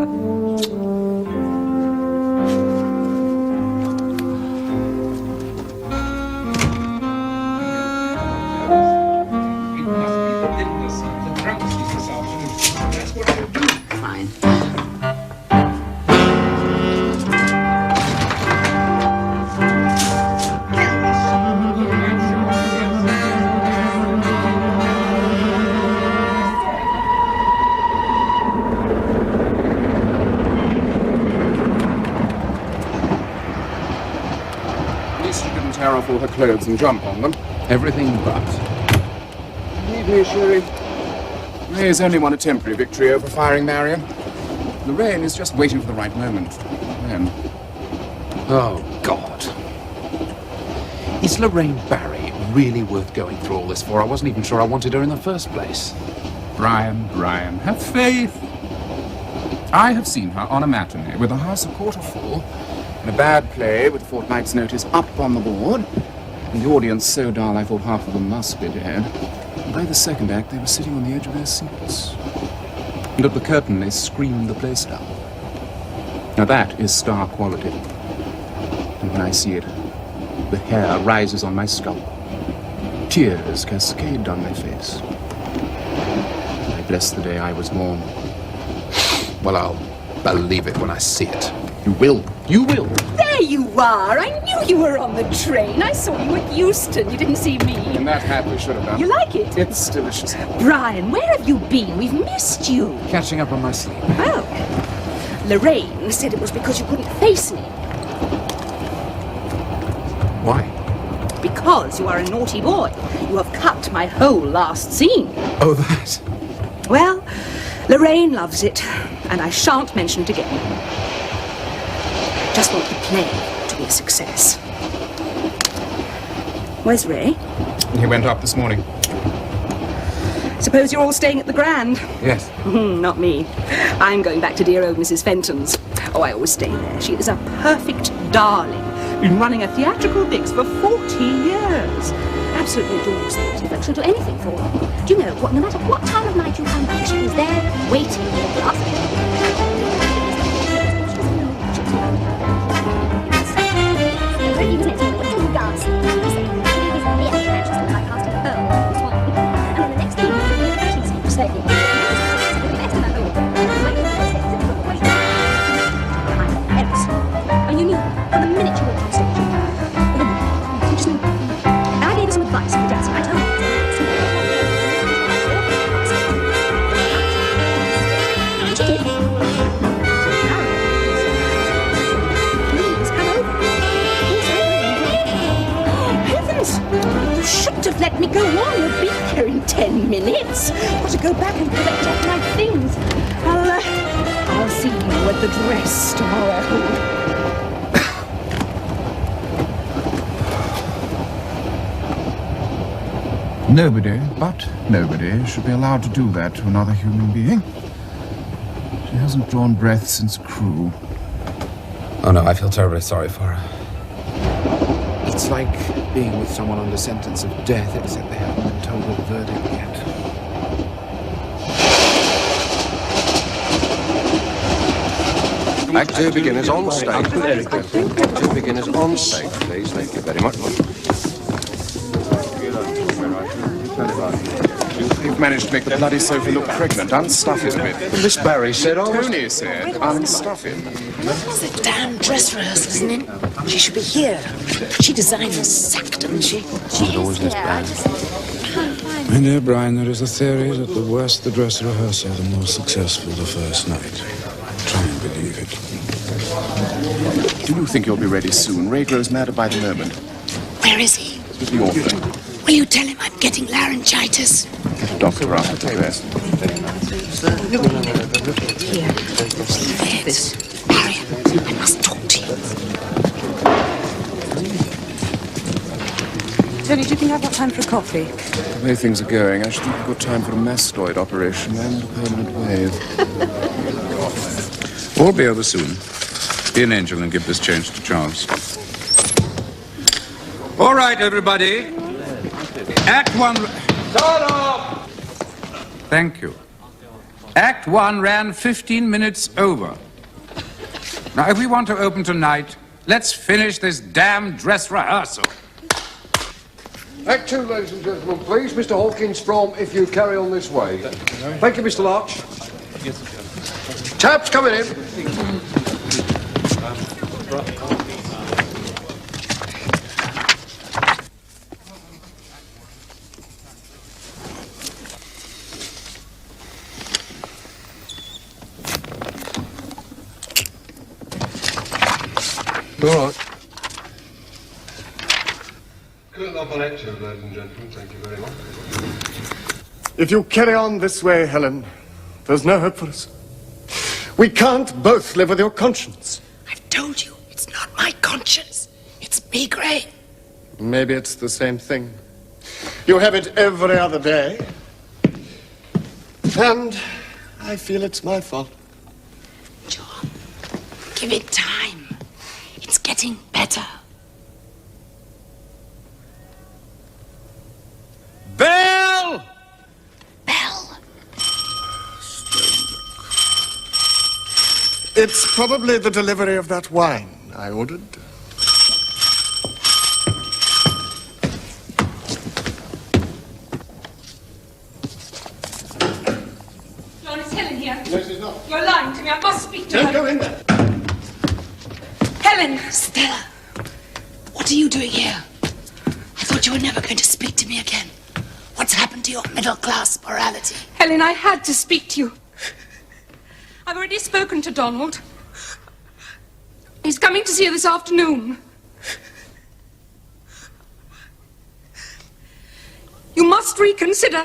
Fine. At least she didn't tear off all her clothes and jump on them. Everything but. Believe me, Sherry, Ray's only won a temporary victory over firing Marian. Lorraine is just waiting for the right moment. Then. Oh, God. Is Lorraine Barry really worth going through all this for? I wasn't even sure I wanted her in the first place. Brian, have faith. I have seen her on a matinee with the house a quarter full, in a bad play with a fortnight's notice up on the board, and the audience so dull I thought half of them must be dead. And by the second act, they were sitting on the edge of their seats. And at the curtain, they screamed the place down. Now that is star quality. And when I see it, the hair rises on my scalp. Tears cascade down my face. I bless the day I was born. Well, I'll believe it when I see it. You will. You will. There you are. I knew you were on the train. I saw you at Euston. You didn't see me. In that hat we should have done. You like it? It's delicious. Brian, where have you been? We've missed you. Catching up on my sleep. Oh. Lorraine said it was because you couldn't face me. Why? Because you are a naughty boy. You have cut my whole last scene. Oh, that. Well, Lorraine loves it, and I shan't mention it again. Just want the play to be a success. Where's Ray? He went up this morning. Suppose you're all staying at the Grand? Yes. Not me. I'm going back to dear old Mrs. Fenton's. Oh, I always stay there. She is a perfect darling. Been running a theatrical digs for 40 years. Absolutely adores theatre, but she'll do anything for her. Do you know what? No matter what time of night you come back, she is there waiting for us. And you knew from the minute you walked on stage. You just knew. And I gave her some advice for dancing. I told her. And she did. Please come over. Heavens! You shouldn't have let me go on. We'll be here in 10 minutes. Got to go back and collect all my things. the dress tomorrow. Nobody should be allowed to do that to another human being. She hasn't drawn breath since crew. Oh no, I feel terribly sorry for her. It's like being with someone under sentence of death, except they haven't been told the verdict yet. Act 2 beginners on stage. Act 2 beginners on stage, please. Thank you very much. You've managed to make the bloody Sophie look pregnant. Unstuff it a bit. Miss Barry said I was... Tony said unstuff it. It's a damn dress rehearsal, isn't it? She should be here. She designed this sack, doesn't she? She's always this bad. My dear Brian, there is a theory that the worse the dress rehearsal, the more successful the first night. Try and believe it. Do you think you'll be ready soon? Ray grows madder by the moment. Where is he? With the author. Will you tell him I'm getting laryngitis? Get a doctor after the dress. Here. Leave it. Marion, I must talk to you. Tony, do you think I've got time for a coffee? The way things are going, I should think we've got time for a mastoid operation and a permanent wave. All be over soon. Be an angel and give this change to Charles. All right, everybody. Act 1... Start off! Thank you. Act 1 ran 15 minutes over. Now, if we want to open tonight, let's finish this damn dress rehearsal. Act 2, ladies and gentlemen, please. Mr. Hawkins from If You Carry On This Way. Thank you, Mr. Larch. Taps coming in. All right. Curtain up on Act 2, ladies and gentlemen. Thank you very much. If you carry on this way, Helen, there's no hope for us. We can't both live with your conscience. I've told you, it's not my conscience. It's migraine. Maybe it's the same thing. You have it every other day. And I feel it's my fault. John, give it time. It's getting better. Bell! Bell? It's probably the delivery of that wine I ordered. John, it's Helen here. No, she's not. You're lying to me. I must speak to her. Don't go in there. Helen! Stella, what are you doing here? I thought you were never going to speak to me again. What's happened to your middle-class morality? Helen, I had to speak to you. I've already spoken to Donald. He's coming to see you this afternoon. You must reconsider.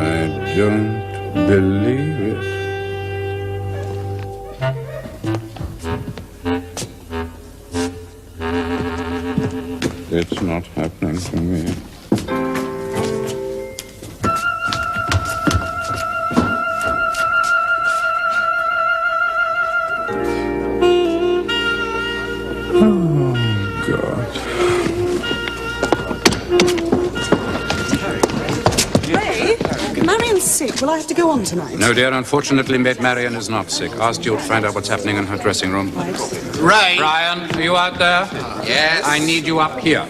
I don't believe it. It's not happening to me. Oh, God. Ray, Marion's sick. Will I have to go on tonight? No, dear. Unfortunately, Marion is not sick. Asked you to find out what's happening in her dressing room. Ray! Brian, are you out there? Yes? I need you up here.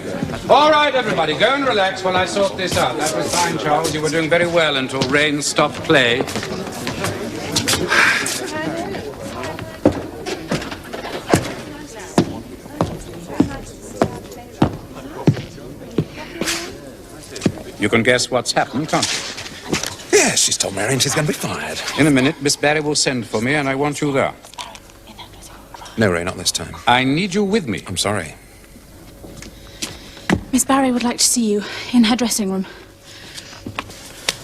All right, everybody, go and relax while I sort this out. That was fine, Charles. You were doing very well until Rain stopped play. You can guess what's happened, can't you? Yes, she's told Marion she's going to be fired. In a minute, Miss Barry will send for me, and I want you there. No, Ray, not this time. I need you with me. I'm sorry. Miss Barry would like to see you in her dressing room.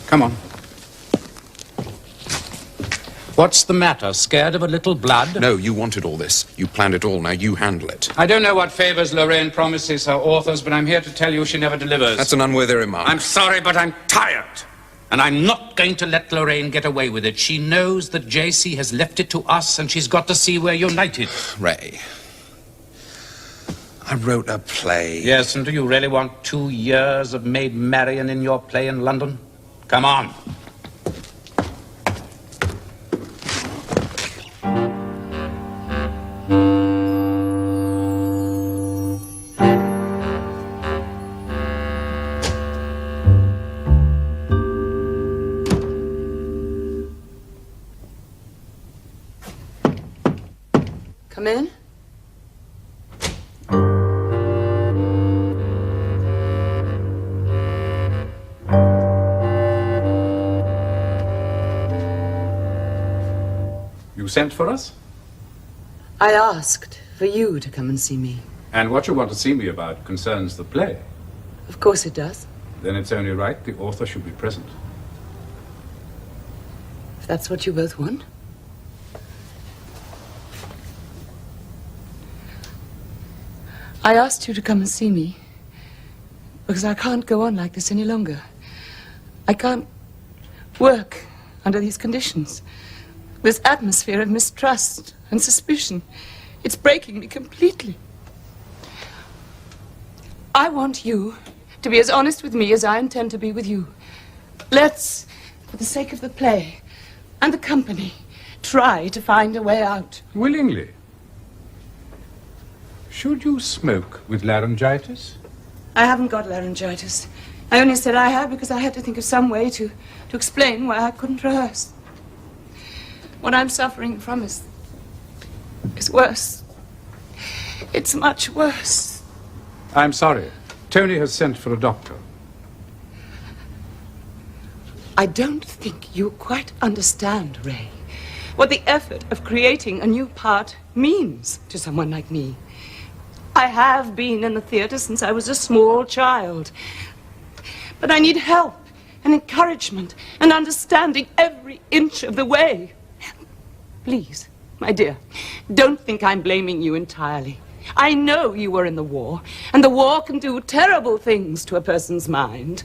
Come on. What's the matter? Scared of a little blood? No, you wanted all this. You planned it all. Now you handle it. I don't know what favors Lorraine promises her authors, but I'm here to tell you she never delivers. That's an unworthy remark. I'm sorry, but I'm tired. And I'm not going to let Lorraine get away with it. She knows that JC has left it to us, and she's got to see we're united. Ray, I wrote a play. Yes, and do you really want 2 years of Maid Marian in your play in London? Come on. Come in. You sent for us? I asked for you to come and see me. And what you want to see me about concerns the play. Of course it does. Then it's only right the author should be present. If that's what you both want. I asked you to come and see me because I can't go on like this any longer. I can't work under these conditions. This atmosphere of mistrust and suspicion, it's breaking me completely. I want you to be as honest with me as I intend to be with you. Let's, for the sake of the play and the company, try to find a way out. Willingly. Should you smoke with laryngitis? I haven't got laryngitis. I only said I had because I had to think of some way to explain why I couldn't rehearse. What I'm suffering from is worse. It's much worse. I'm sorry. Tony has sent for a doctor. I don't think you quite understand, Ray, what the effort of creating a new part means to someone like me. I have been in the theater since I was a small child. But I need help and encouragement and understanding every inch of the way. Please, my dear, don't think I'm blaming you entirely. I know you were in the war, and the war can do terrible things to a person's mind.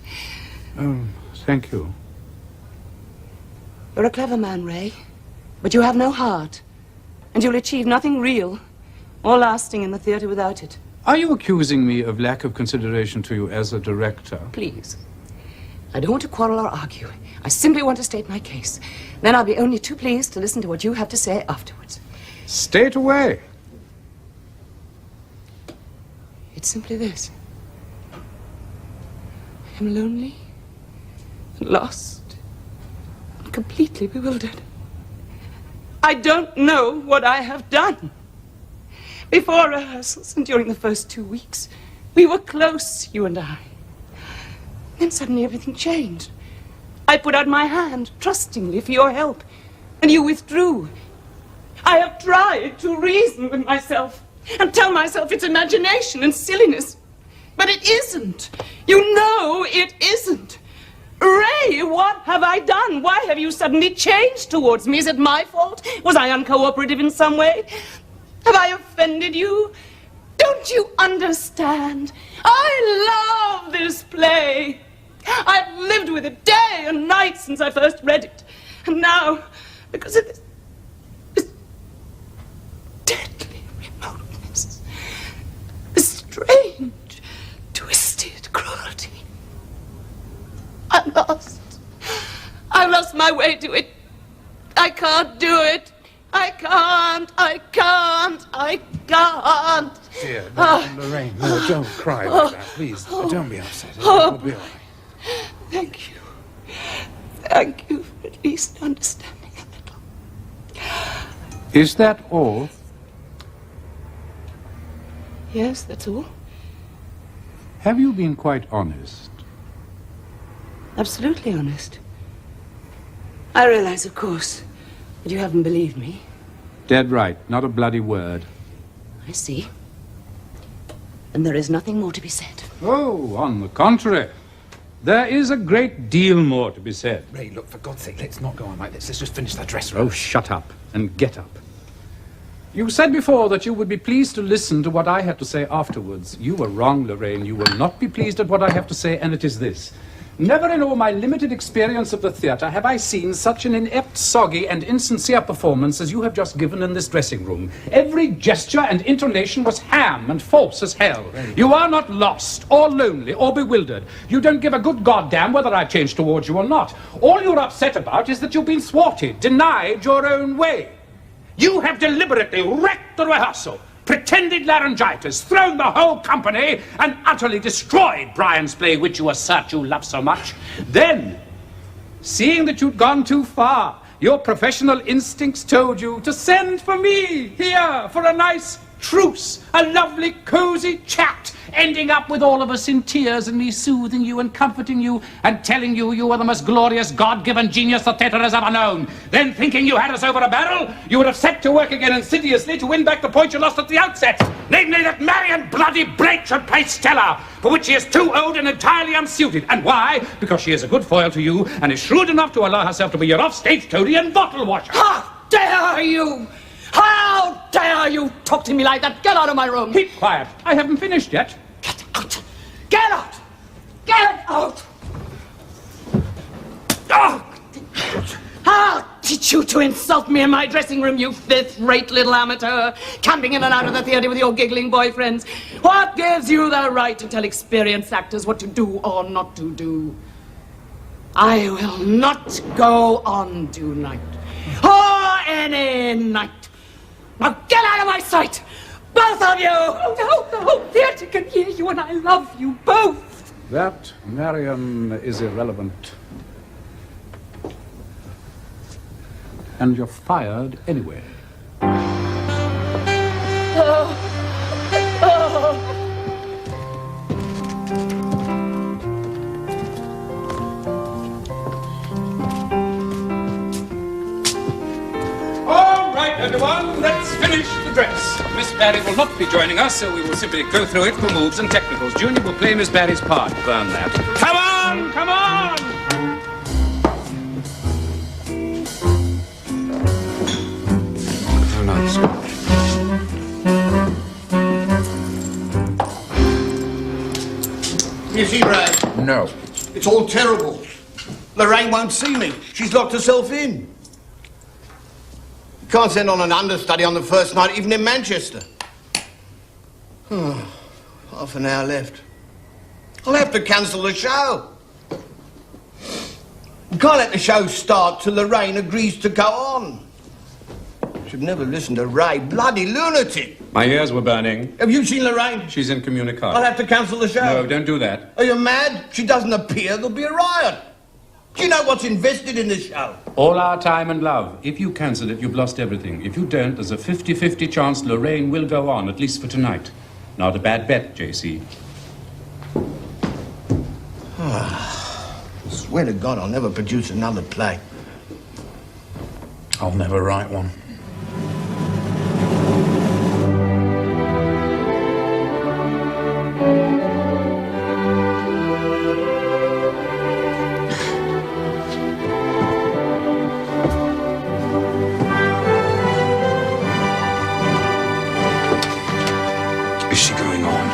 Oh, thank you. You're a clever man, Ray, but you have no heart, and you'll achieve nothing real or lasting in the theater without it. Are you accusing me of lack of consideration to you as a director? Please. I don't want to quarrel or argue. I simply want to state my case. Then I'll be only too pleased to listen to what you have to say afterwards. State away. It's simply this. I am lonely, and lost, and completely bewildered. I don't know what I have done. Before rehearsals and during the first 2 weeks, we were close, you and I. Then suddenly everything changed. I put out my hand trustingly for your help, and you withdrew. I have tried to reason with myself and tell myself it's imagination and silliness. But it isn't. You know it isn't. Ray, what have I done? Why have you suddenly changed towards me? Is it my fault? Was I uncooperative in some way? Have I offended you? Don't you understand? I love this play. I've lived with it day and night since I first read it. And now, because of this deadly remoteness, this strange, twisted cruelty, I'm lost. I've lost my way to it. I can't do it. I can't. Dear, Lorraine, no, don't cry like that. Please, don't be upset. It'll be all right. Thank you. Thank you for at least understanding a little. Is that all? Yes, that's all. Have you been quite honest? Absolutely honest. I realize, of course, that you haven't believed me. Dead right. Not a bloody word. I see. And there is nothing more to be said. Oh, on the contrary. There is a great deal more to be said. Ray, look, for God's sake, let's not go on like this. Let's just finish that dress room. Oh, shut up and get up. You said before that you would be pleased to listen to what I had to say afterwards. You were wrong, Lorraine. You will not be pleased at what I have to say, and it is this. Never in all my limited experience of the theatre have I seen such an inept, soggy, and insincere performance as you have just given in this dressing room. Every gesture and intonation was ham and false as hell. You are not lost, or lonely, or bewildered. You don't give a good goddamn whether I've changed towards you or not. All you're upset about is that you've been thwarted, denied your own way. You have deliberately wrecked the rehearsal, pretended laryngitis, thrown the whole company, and utterly destroyed Brian's play, which you assert you love so much. Then, seeing that you'd gone too far, your professional instincts told you to send for me here for a nice truce, a lovely, cozy chat, ending up with all of us in tears and me soothing you and comforting you and telling you you were the most glorious God-given genius the theatre has ever known. Then, thinking you had us over a barrel, you would have set to work again insidiously to win back the point you lost at the outset, namely that Marion bloody Blake should play Stella, for which she is too old and entirely unsuited. And why? Because she is a good foil to you and is shrewd enough to allow herself to be your off-stage toady and bottle washer. How dare you! How dare you talk to me like that? Get out of my room! Keep quiet. I haven't finished yet. Get out! Get out! Get out! Oh! I'll teach you to insult me in my dressing room, you fifth-rate little amateur, camping in and out of the theatre with your giggling boyfriends. What gives you the right to tell experienced actors what to do or not to do? I will not go on tonight, or any night. Now get out of my sight! Both of you! Oh, no, the whole theatre can hear you, and I love you both. That, Marion, is irrelevant. And you're fired anyway. All right, everyone, let's finish the dress. Miss Barry will not be joining us, so we will simply go through it for moves and technicals. Junior will play Miss Barry's part. Burn that. Come on! Come on! Oh, nice. You see, Ray? No. It's all terrible. Lorraine won't see me. She's locked herself in. Can't send on an understudy on the first night, even in Manchester. Half an hour left. I'll have to cancel the show. You can't let the show start till Lorraine agrees to go on. Should never listen to Ray. Bloody lunatic. My ears were burning. Have you seen Lorraine? She's incommunicado. I'll have to cancel the show. No, don't do that. Are you mad? She doesn't appear, there'll be a riot. Do you know what's invested in this show? All our time and love. If you cancel it, you've lost everything. If you don't, there's a 50-50 chance Lorraine will go on, at least for tonight. Not a bad bet, JC. I swear to God, I'll never produce another play. I'll never write one. Is she going on?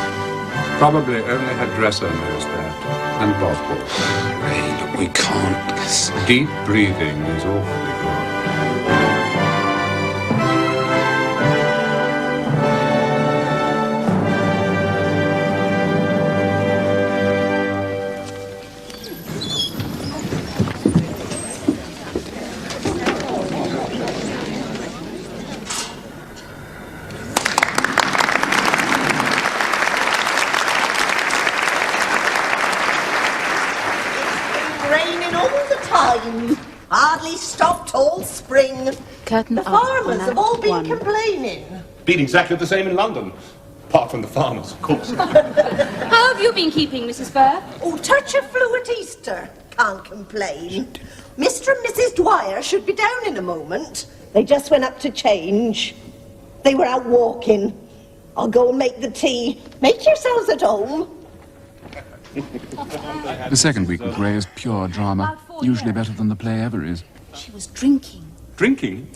Probably only her dresser knows that. And Bob. Ray, look, we can't. Deep breathing is awfully good. Hardly stopped all spring. Curtain the farmers have all been complaining. Been exactly the same in London. Apart from the farmers, of course. How have you been keeping, Mrs. Firth? Oh, touch of flu at Easter. Can't complain. Mr. and Mrs. Dwyer should be down in a moment. They just went up to change. They were out walking. I'll go and make the tea. Make yourselves at home. The second week with Ray is pure drama, usually better than the play ever is. She was drinking. Drinking?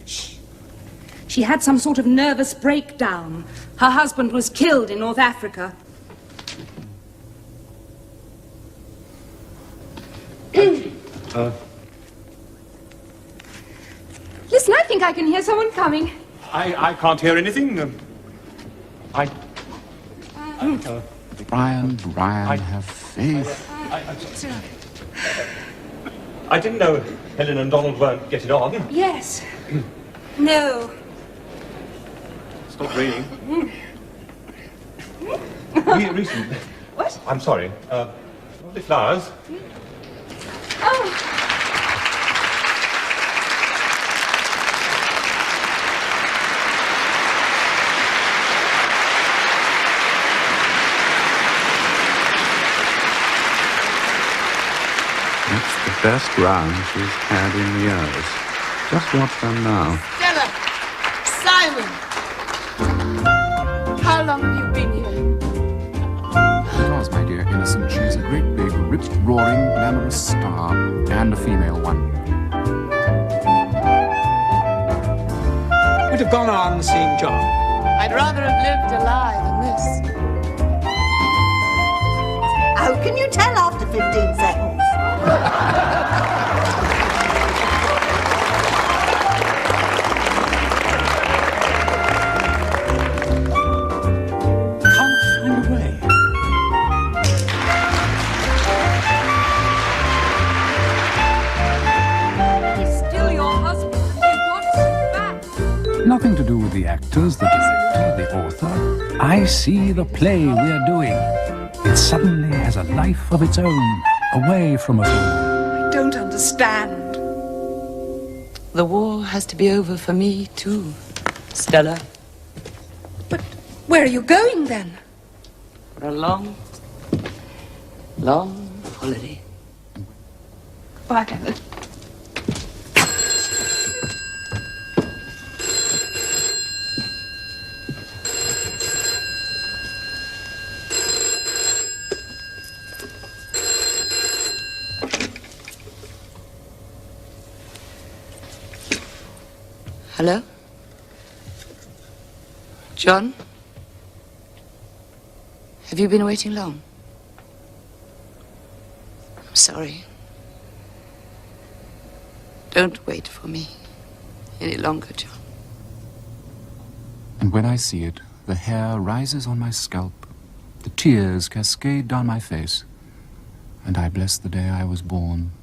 She had some sort of nervous breakdown. Her husband was killed in North Africa. Listen, I think I can hear someone coming. I can't hear anything. Brian, have faith. I didn't know Helen and Donald weren't getting on. Yes. No. Stop reading. Reason. What? I'm sorry. Lovely flowers. Oh. That's the best round she's had in years. Just watch them now. Stella! Simon! How long have you been here? Because, my dear innocent, she's a great big, ripped, roaring, glamorous star, and a female one. Would have gone on seeing John. I'd rather have lived a lie than this. How can you tell after 15 seconds? Nothing to do with the actors, the director, the author. I see the play we're doing. It suddenly has a life of its own, away from us all. I don't understand. The war has to be over for me, too, Stella. Where are you going, then? For a long, long holiday. Goodbye, Helen. Hello? John? Have you been waiting long? I'm sorry. Don't wait for me any longer, John. And when I see it, the hair rises on my scalp, the tears cascade down my face, and I bless the day I was born.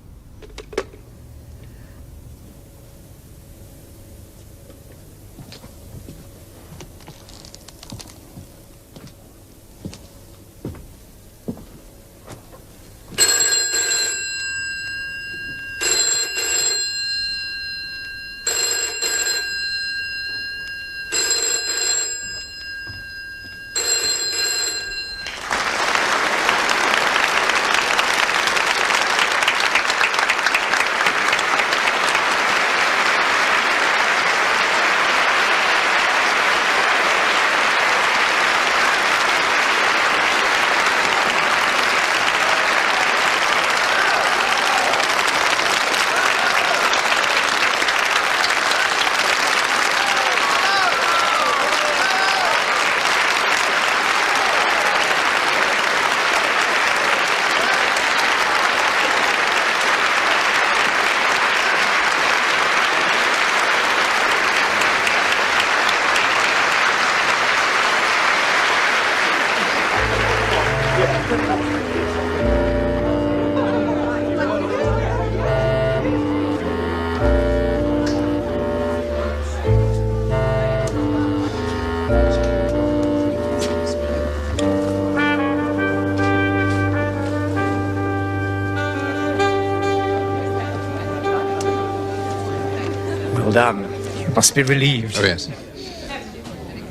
Well done. You must be relieved. Oh, yes.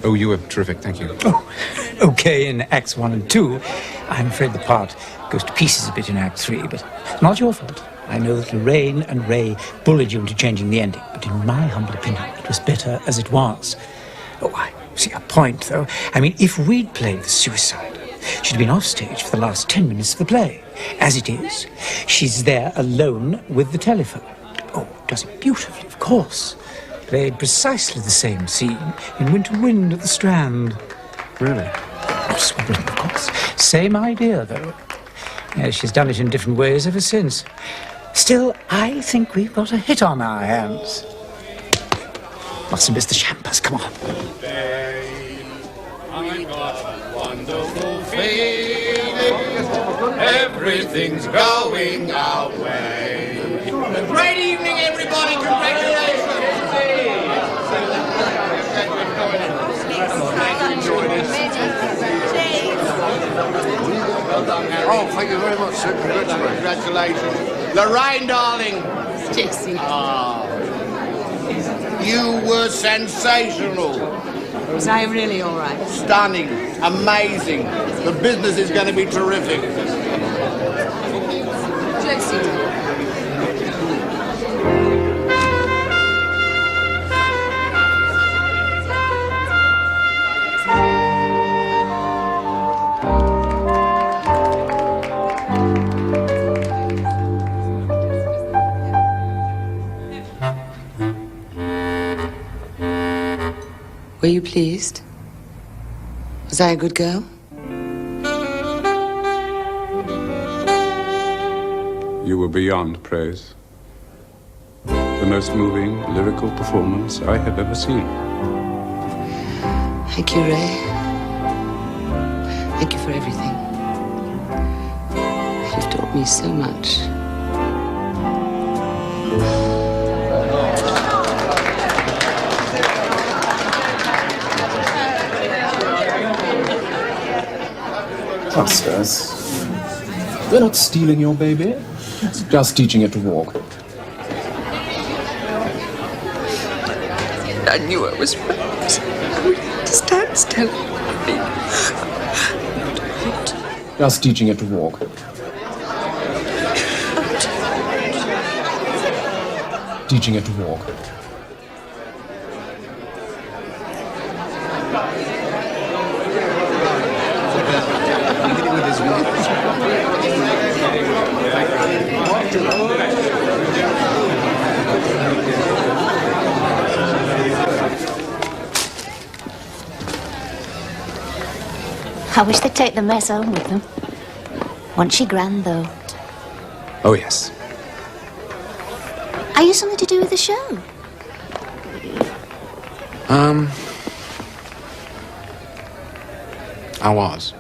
Oh, you were terrific, thank you. Oh, okay in Acts 1 and 2. I'm afraid the part goes to pieces a bit in Act 3, but not your fault. I know that Lorraine and Ray bullied you into changing the ending, but in my humble opinion, it was better as it was. Oh, I See, a point, though. I mean, if we'd played the suicide, she'd have been off stage for the last 10 minutes of the play. As it is, she's there alone with the telephone. Oh, does it beautifully, of course. Played precisely the same scene in Winter Wind at the Strand. Really? Not well written, of course. Same idea, though. Yeah, she's done it in different ways ever since. Still, I think we've got a hit on our hands. Mustn't miss the champers, come on. I got a wonderful feeling. Everything's going our way. A great evening, everybody. Congratulations. Oh, thank you very much, sir. Congratulations. Lorraine, darling. Jessie. You were sensational. Was I really all right? Stunning. Amazing. The business is going to be terrific. Jessie. Were you pleased? Was I a good girl? You were beyond praise. The most moving lyrical performance I have ever seen. Thank you, Ray. Thank you for everything. You've taught me so much. Trust us. We're not stealing your baby. Just teaching it to walk. I knew I was right. I would have to stand still. Just teaching it to walk. Teaching it to walk. I wish they'd take the mess home with them. Wasn't she grand, though? Oh, yes. Are you something to do with the show? I was.